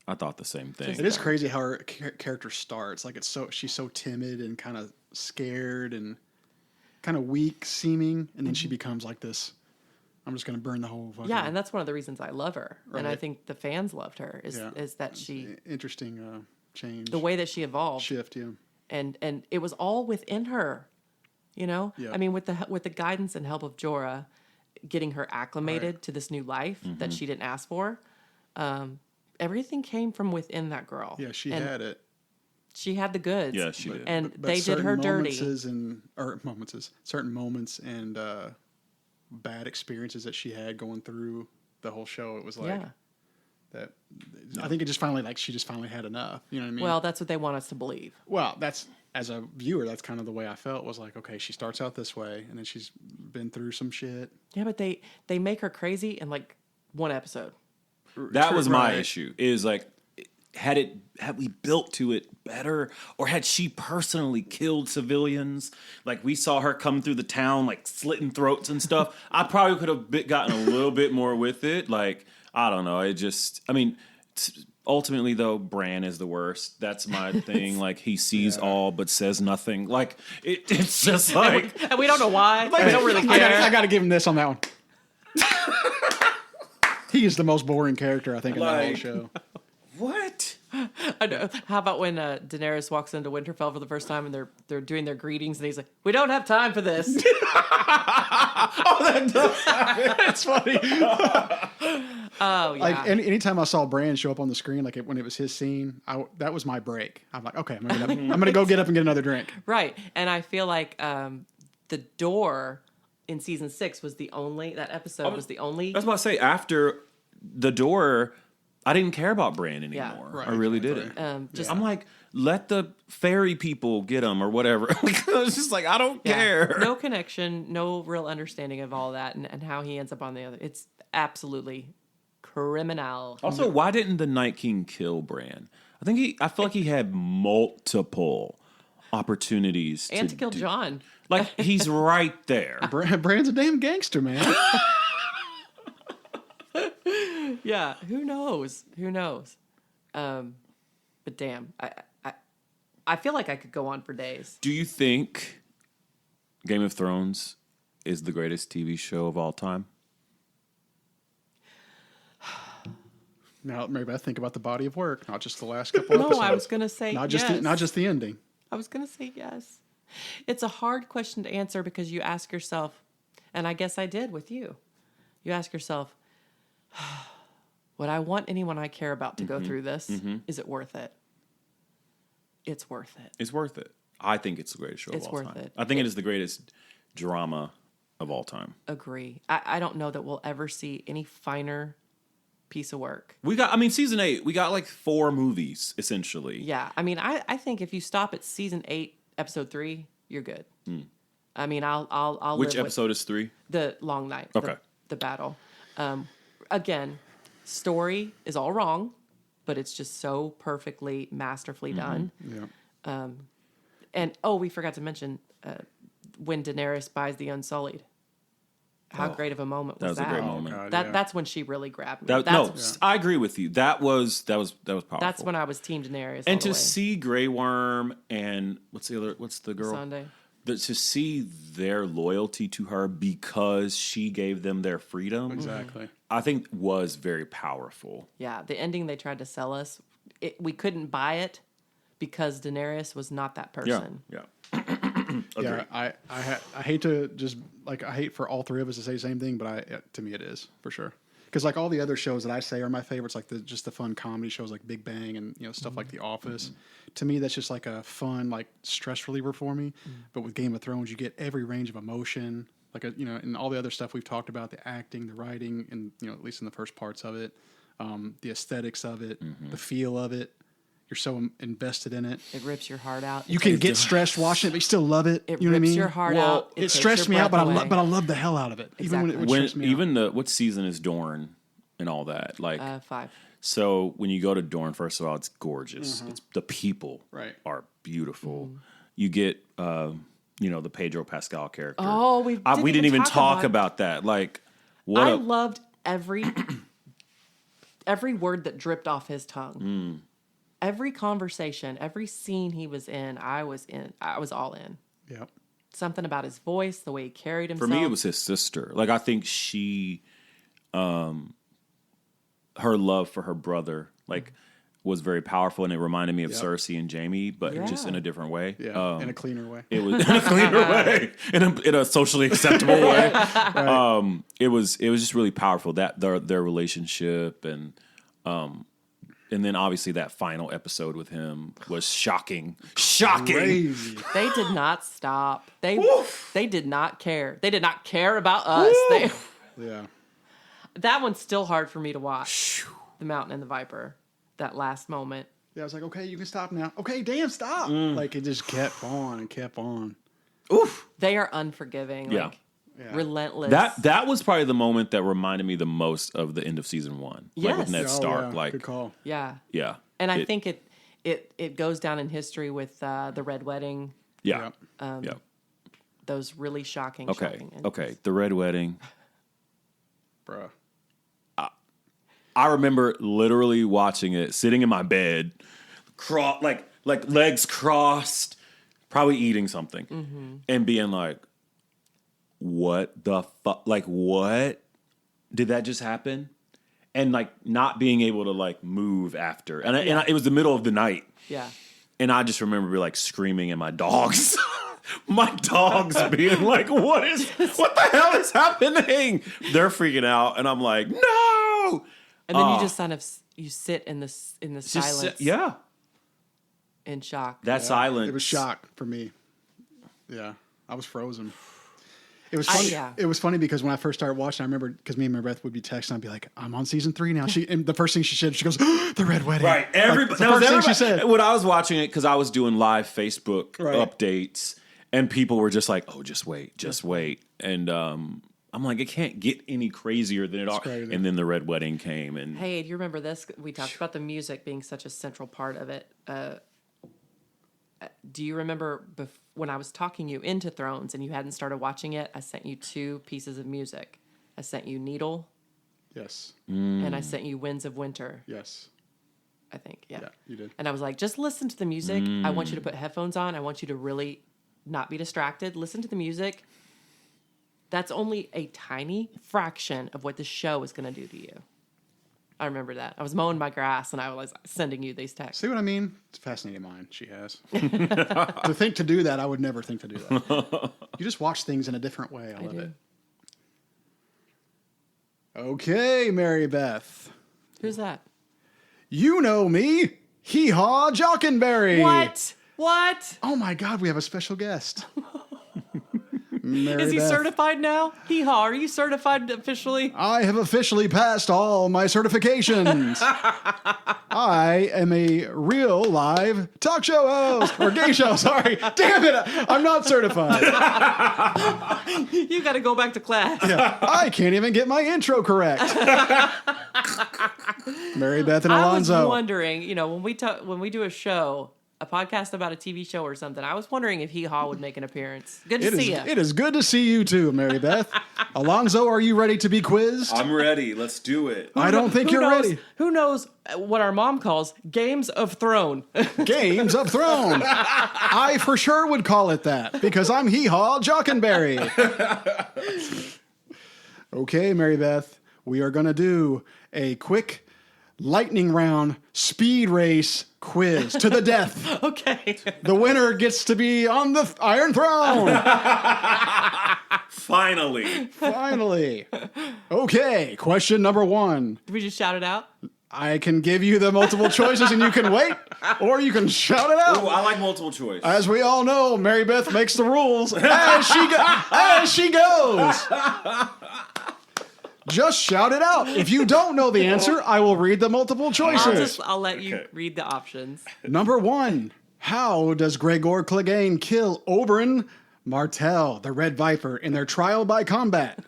I thought the same thing. It is crazy how her character starts. Like she's so timid and kind of scared and kind of weak seeming, and then she becomes like this. I'm just going to burn the whole fucking... Yeah, and that's one of the reasons I love her, Right. and I think the fans loved her is that she interesting change, the way that she evolved, shift, and it was all within her, Yeah. I mean, with the guidance and help of Jorah, getting her acclimated to this new life that she didn't ask for. Everything came from within that girl. Yeah, she had it. She had the goods. Yeah, she did. And they did her dirty. Certain moments and bad experiences that she had going through the whole show. It was like that I think it just finally she just finally had enough. You know what I mean? Well, that's what they want us to believe. Well, that's as a viewer, that's kind of the way I felt. Was like, okay, she starts out this way, and then she's been through some shit. Yeah, but they make her crazy in like one episode. That was my issue. Is like, had we built to it better, or had she personally killed civilians? Like, we saw her come through the town, like slitting throats and stuff. I probably could have gotten a little bit more with it. Like, I don't know. Ultimately, though, Bran is the worst. That's my thing. Like, he sees all but says nothing. Like, it's just like, and we don't know why. Like, we don't really care. I got to give him this on that one. He is the most boring character I think in the whole show. What? I know. How about when Daenerys walks into Winterfell for the first time and they're doing their greetings and he's like, "We don't have time for this." That does happen. That's funny. Oh yeah. Like anytime I saw Bran show up on the screen, like when it was his scene, that was my break. I'm like, okay, I'm gonna go get up and get another drink. Right, and I feel like the door in season 6 was the only was the only. That's what I say. After the door, I didn't care about Bran anymore. Yeah. Right, I really didn't. Just I'm like, let the fairy people get him or whatever. It's just like, I don't care. No connection, no real understanding of all that, and how he ends up on the other. It's absolutely criminal. Also, why didn't the Night King kill Bran? I feel like he had multiple opportunities to kill Jon. Like, he's right there. Bran's a damn gangster, man. Yeah, who knows? But damn, I feel like I could go on for days. Do you think Game of Thrones is the greatest TV show of all time? Now, maybe I think about the body of work, not just the last couple episodes. No, I was going to say not yes. just the ending. I was going to say yes. It's a hard question to answer because you ask yourself, and I guess I did with you. You ask yourself, would I want anyone I care about to go through this? Mm-hmm. Is it worth it? It's worth it. It's worth it. I think it's the greatest show of all time. It's worth it. I think it is the greatest drama of all time. Agree. I don't know that we'll ever see any finer piece of work. Season 8, we got like 4 movies, essentially. Yeah. I think if you stop at season 8, episode 3, you're good. I'll Which episode is 3? The Long Night. Okay. The battle. Again, story is all wrong, but it's just so perfectly, masterfully done. Yeah. And we forgot to mention when Daenerys buys the Unsullied. How great of a moment was that? That was a great moment. God, That's when she really grabbed me. I agree with you. That was powerful. That's when I was Team Daenerys. And to see Grey Worm and what's the girl? Sunday. To see their loyalty to her because she gave them their freedom. Exactly. I think was very powerful. Yeah, the ending they tried to sell us, we couldn't buy it because Daenerys was not that person. Yeah. Yeah, I hate to just I hate for all three of us to say the same thing, but to me it is for sure. Because like all the other shows that I say are my favorites, like just the fun comedy shows like Big Bang and stuff like The Office. To me, that's just like a fun stress reliever for me. But with Game of Thrones, you get every range of emotion, and all the other stuff we've talked about, the acting, the writing, and at least in the first parts of it, the aesthetics of it, the feel of it. You're so invested in it. It rips your heart out. You can get stressed watching it, but you still love it. It you know rips what I mean? your heart out. It stressed me out, but I love the hell out of it. Exactly. Even when it would stress me out. What season is Dorne and all that? 5. So when you go to Dorne, first of all, it's gorgeous. It's the people are beautiful. You get the Pedro Pascal character. Oh, we didn't even talk about that. I loved every word that dripped off his tongue. Every conversation, every scene he was in, I was all in. Yep. Something about his voice, the way he carried himself. For me, it was his sister. I think she, her love for her brother, was very powerful, and it reminded me of Cersei and Jaime, but just in a different way. Yeah, in a cleaner way. It was in a cleaner way, in a socially acceptable way. Right. It was just really powerful, that their relationship, and then obviously that final episode with him was shocking. Crazy. They did not stop. They did not care. They did not care about us. Yeah. That one's still hard for me to watch. the mountain and the viper. That last moment. Yeah, I was like, okay, you can stop now. Okay, damn, stop. Like, it just kept on and kept on. Oof. They are unforgiving. Yeah. Like, relentless. That was probably the moment that reminded me the most of the end of season 1. Like with Yes. Ned Stark. Yeah. Like, Good call. Yeah. yeah. And I think it goes down in history with the Red Wedding. Yeah. Yep. Those really shocking. Okay. Shocking endings. Okay. The Red Wedding. Bruh. I remember literally watching it, sitting in my bed, like legs crossed, probably eating something, and being like, "What the fuck? Like, what did that just happen?" And like not being able to like move after, and it was the middle of the night, Yeah. and I just remember like screaming at my dogs. My dogs being like, what the hell is happening? They're freaking out, and I'm like, no. And then you just kind of you sit in the silence. Yeah. In shock. That silence. It was shock for me. Yeah, I was frozen. It was funny. Yeah. It was funny because when I first started watching, I remember because me and Mary Beth would be texting. I'd be like, "I'm on season 3 now." And the first thing she said, she goes, "The Red Wedding." Right. Like, the first thing she said. When I was watching it, because I was doing live Facebook Right. updates, and people were just like, "Oh, just wait," and I'm like, it can't get any crazier than it all. crazy. And then the Red Wedding came, and Hey, do you remember this? We talked about the music being such a central part of it. Do you remember when I was talking you into Thrones and you hadn't started watching it? I sent you 2 pieces of music. I sent you Needle, Yes. and I sent you Winds of Winter. Yes. I think, yeah. Yeah, you did. And I was like, just listen to the music. I want you to put headphones on. I want you to really not be distracted. Listen to the music. That's only a tiny fraction of what the show is going to do to you. I remember that. I was mowing my grass and I was sending you these texts. See what I mean? It's a fascinating mind she has. To do that, I would never think to do that. You just watch things in a different way. I love it. Okay, Mary Beth. Who's that? You know me, Heehaw Jockenberry. What? Oh my God, we have a special guest. Mary Is he Beth. certified now? Heehaw, are you certified officially? I have officially passed all my certifications. I am a real live talk show host, or gay show, sorry. Damn it, I'm not certified. You got to go back to class. Yeah, I can't even get my intro correct. Mary Beth and Alonzo. I was wondering, when we do a show, a podcast about a TV show or something, I was wondering if Heehaw would make an appearance. Good to see you. It is good to see you too, Mary Beth. Alonzo, are you ready to be quizzed? I'm ready. Let's do it. I don't think you're ready. Who knows what our mom calls games of throne? Games of Thrones. I for sure would call it that because I'm Heehaw Jockenberry. Okay, Mary Beth, we are going to do a quick lightning round speed race quiz to the death. Okay. The winner gets to be on the Iron Throne. Finally. Okay, question number 1. Did we just shout it out? I can give you the multiple choices and you can wait, or you can shout it out. Ooh, I like multiple choice. As we all know, Mary Beth makes the rules as she goes. Just shout it out. If you don't know the answer, I will read the multiple choices. I'll let you read the options. Number 1. How does Gregor Clegane kill Oberyn Martell, the Red Viper, in their trial by combat?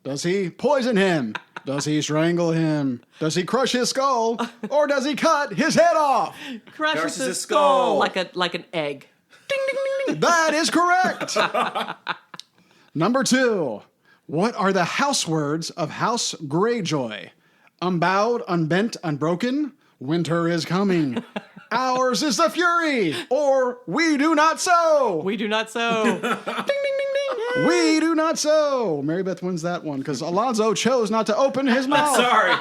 Does he poison him? Does he strangle him? Does he crush his skull? Or does he cut his head off? Crushes his skull like an egg. Ding, ding, ding, ding. That is correct. Number 2. What are the house words of House Greyjoy? Unbowed, unbent, unbroken. Winter is coming. Ours is the fury. Or we do not sow. We do not sow. Ding, ding, ding, ding. We do not sow. Mary Beth wins that one because Alonzo chose not to open his mouth. Sorry.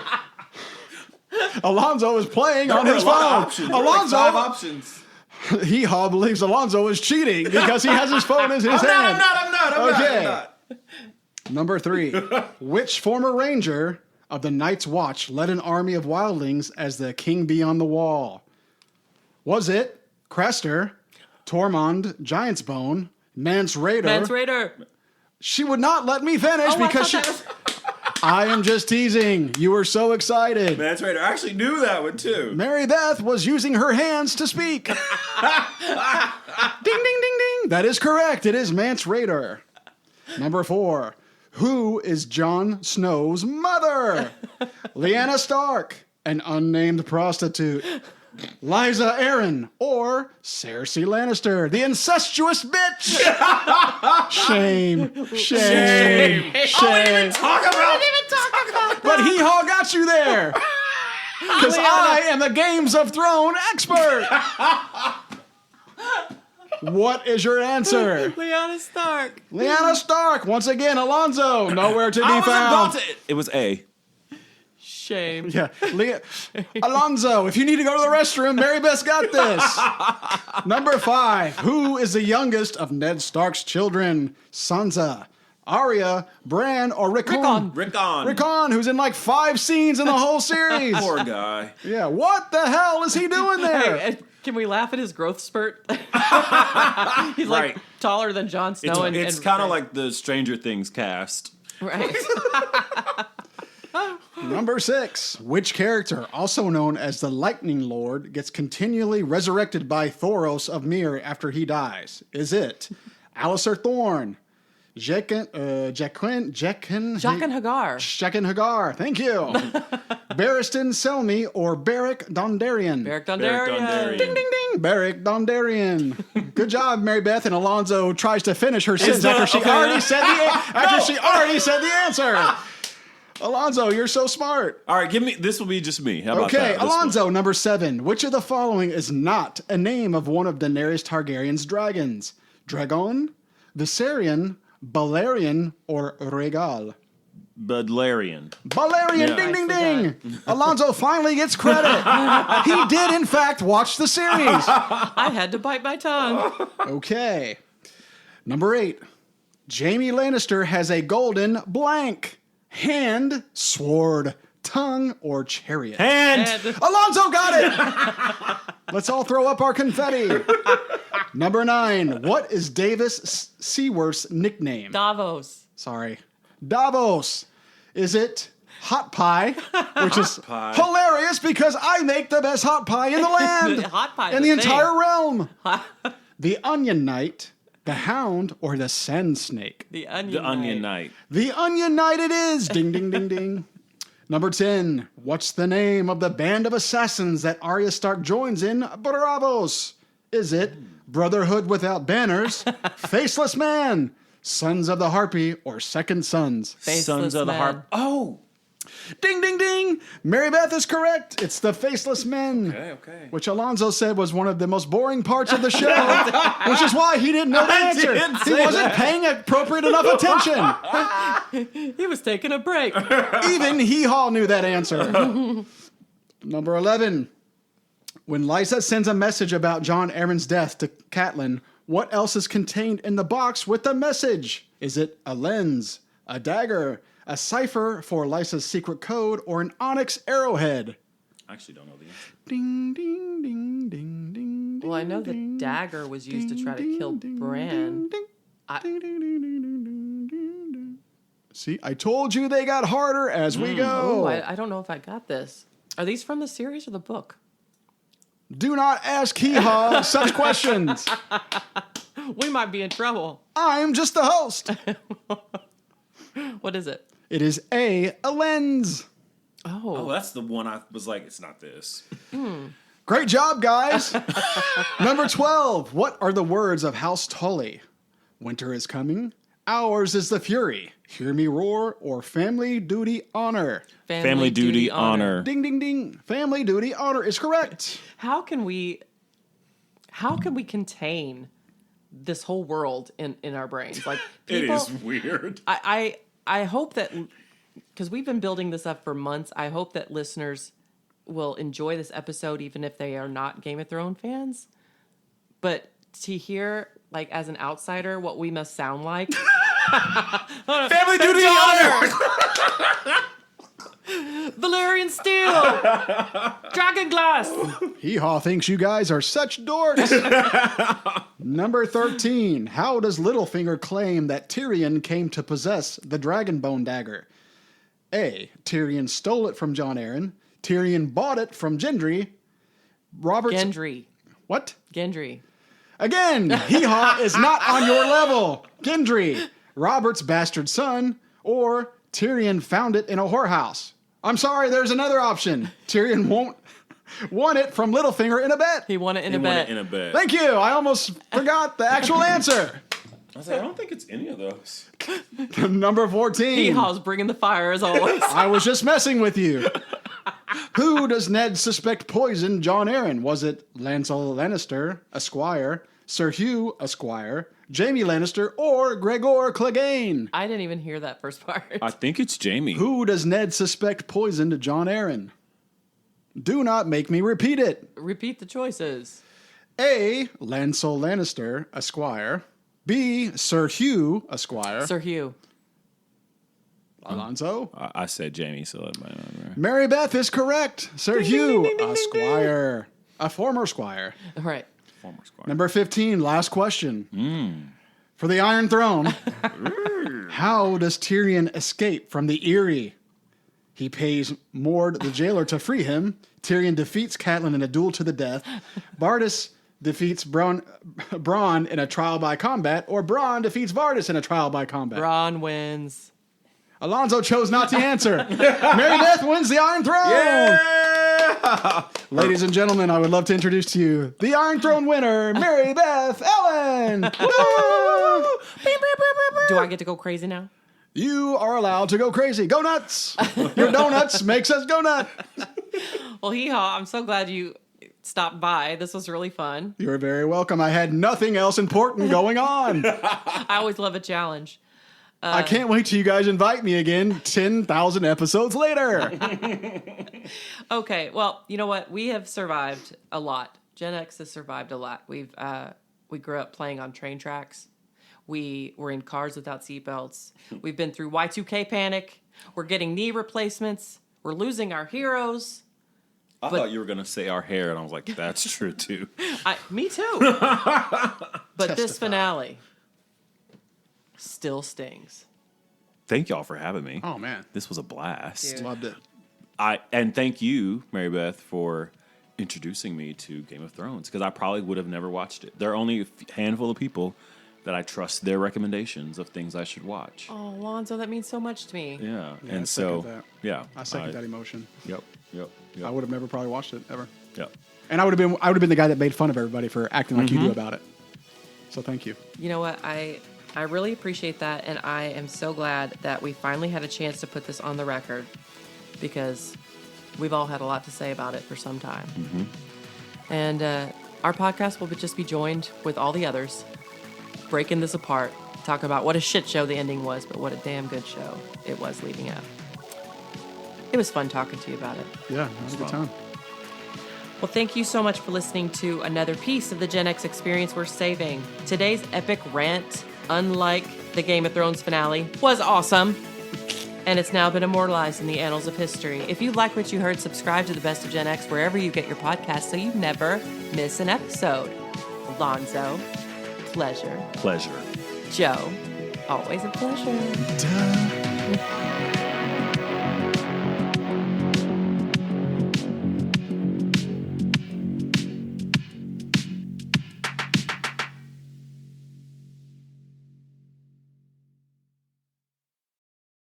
Alonzo is playing on his phone. Alonzo. 5 options. Heehaw believes Alonzo is cheating because he has his phone in his hand. I'm not. Number 3. Which former ranger of the Night's Watch led an army of wildlings as the king beyond the wall? Was it Craster, Tormund, Giant's Bone, Mance Rayder? Mance Rayder. She would not let me finish because she... I am just teasing. You were so excited. That's right. I actually knew that one too. Mary Beth was using her hands to speak. Ding, ding, ding, ding. That is correct. It is Mance Rayder. Number 4. Who is Jon Snow's mother? Lyanna Stark, an unnamed prostitute. Lysa Arryn, or Cersei Lannister, the incestuous bitch. Shame. Talk about. But Heehaw got you there. Because I am the Games of Thrones expert. What is your answer? Lyanna Stark. Lyanna Stark. Once again, Alonzo, nowhere to be found. It was A. Shame. Yeah, Alonzo, if you need to go to the restroom, Mary Beth got this. Number 5. Who is the youngest of Ned Stark's children? Sansa, Arya, Bran, or Rickon? Rickon, who's in like 5 scenes in the whole series. Poor guy. Yeah, what the hell is he doing there? Hey, can we laugh at his growth spurt? He's like taller than Jon Snow. It's kind of like the Stranger Things cast. Right. Number 6. Which character, also known as the Lightning Lord, gets continually resurrected by Thoros of Myr after he dies? Is it Alistair Thorne, Jaqen Hagar, thank you, Barristan Selmy, or Beric Dondarrion? Beric Dondarrion. Ding, ding, ding. Beric Dondarrion. Good job, Mary Beth. And Alonzo tries to finish her sentence after she already said the answer. Alonzo, you're so smart. All right, this will be just me. How about that? Alonzo, number 7. Which of the following is not a name of one of Daenerys Targaryen's dragons? Dragon, Viserion, Balerion, or Rhaegal? Balerion. Balerion, Yeah. ding, ding, ding. Alonzo finally gets credit. He did, in fact, watch the series. I had to bite my tongue. Okay. Number 8. Jaime Lannister has a golden blank. Hand, sword, tongue, or chariot? Hand. Alonzo got it! Let's all throw up our confetti. Number 9. What is Davis Seaworth's nickname? Davos. Sorry. Davos. Is it hot pie, which is hilarious because I make the best hot pie in the land. Hot pie in the entire realm. The Onion Knight, the Hound, or the Sand Snake? The Onion Knight. The Onion Knight it is. Ding, ding, ding, ding. Number 10. What's the name of the band of assassins that Arya Stark joins in Bravos? Is it Brotherhood Without Banners, Faceless Man, Sons of the Harpy, or Second Sons? Sons of the Harp. Oh! Ding, ding, ding. Mary Beth is correct. It's the Faceless Men. Okay. Which Alonzo said was one of the most boring parts of the show, which is why he didn't know the answer. He wasn't paying appropriate enough attention. He was taking a break. Even Heehaw knew that answer. Number 11. When Lysa sends a message about Jon Arryn's death to Catelyn, what else is contained in the box with the message? Is it a lens, a dagger, a cipher for Lysa's secret code, or an onyx arrowhead? I actually don't know the answer. Ding, ding, ding, ding, ding. Well, I know the dagger was used to try to kill Bran. See, I told you they got harder as we go. Oh, I don't know if I got this. Are these from the series or the book? Do not ask Heehaw such questions. We might be in trouble. I'm just the host. What is it? It is a lens. Oh, that's the one I was like, it's not this. Great job, guys. Number 12. What are the words of House Tully? Winter is coming. Ours is the fury. Hear me roar, or family duty honor. Family duty honor. Ding, ding, ding. Family duty honor is correct. How can we contain this whole world in our brains? Like people, It is weird. I hope that, because we've been building this up for months, I hope that listeners will enjoy this episode even if they are not Game of Thrones fans. But to hear, like, as an outsider, what we must sound like. Family duty honor! Valyrian steel! Dragon glass! Heehaw thinks you guys are such dorks. Number 13. How does Littlefinger claim that Tyrion came to possess the Dragonbone dagger? A. Tyrion stole it from Jon Arryn. Tyrion bought it from Gendry. Gendry. What? Gendry. Again, Heehaw is not on your level. Gendry, Robert's bastard son, or Tyrion found it in a whorehouse. I'm sorry, there's another option. Tyrion won it from Littlefinger in a bet. He won it in He a won bet. it in a bet. Thank you. I almost forgot the actual answer. I was like, I don't think it's any of those. Number 14. Heehaw's bringing the fire as always. I was just messing with you. Who does Ned suspect poisoned Jon Arryn? Was it Lancel Lannister, Esquire, Sir Hugh, Esquire, Jaime Lannister, or Gregor Clegane? I didn't even hear that first part. I think it's Jaime. Who does Ned suspect poisoned Jon Arryn? Do not make me repeat it. Repeat the choices. A. Lancel Lannister, Esquire. B. Sir Hugh, Esquire. Sir Hugh. Alonzo? I said Jaime, so that might not matter. Mary Beth is correct. Sir Hugh, Esquire. A former squire. All right. Former squire. Number 15, last question. For the Iron Throne, how does Tyrion escape from the Eyrie? He pays Mord the jailer to free him. Tyrion defeats Catelyn in a duel to the death. Bardis defeats Bronn in a trial by combat, or Bronn defeats Vardis in a trial by combat. Bronn wins. Alonzo chose not to answer. Mary Beth wins the Iron Throne. Yeah! Ladies and gentlemen, I would love to introduce to you the Iron Throne winner, Mary Beth Ellen. Do I get to go crazy now? You are allowed to go crazy. Go nuts. Your donuts makes us go nuts. Well, Heehaw, I'm so glad you stopped by. This was really fun. You're very welcome. I had nothing else important going on. I always love a challenge. I can't wait till you guys invite me again 10,000 episodes later. Okay, well, you know what? We have survived a lot. Gen X has survived a lot. We grew up playing on train tracks. We were in cars without seatbelts. We've been through Y2K panic. We're getting knee replacements. We're losing our heroes. I thought you were going to say our hair, and I was like, that's true, too. Me too. But this Testify. finale still stings. Thank y'all for having me. Oh, man. This was a blast. Dude. Loved it. And thank you, Mary Beth, for introducing me to Game of Thrones, because I probably would have never watched it. There are only a handful of people that I trust their recommendations of things I should watch. Oh, Alonzo, that means so much to me. Yeah. I And so, second that. yeah. I second that emotion. Yep. I would have never probably watched it ever. Yep. And I would have been the guy that made fun of everybody for acting like you do about it. So thank you. You know what? I really appreciate that, and I am so glad that we finally had a chance to put this on the record, because we've all had a lot to say about it for some time. And our podcast will just be joined with all the others, breaking this apart, talk about what a shit show the ending was, but what a damn good show it was leading up. It was fun talking to you about it. Yeah, it was a good time. Well, thank you so much for listening to another piece of the Gen X experience we're saving. Today's epic rant, unlike the Game of Thrones finale, was awesome. And it's now been immortalized in the annals of history. If you like what you heard, subscribe to the Best of Gen X wherever you get your podcasts so you never miss an episode. Alonzo, pleasure. Pleasure. Joe, always a pleasure. Duh.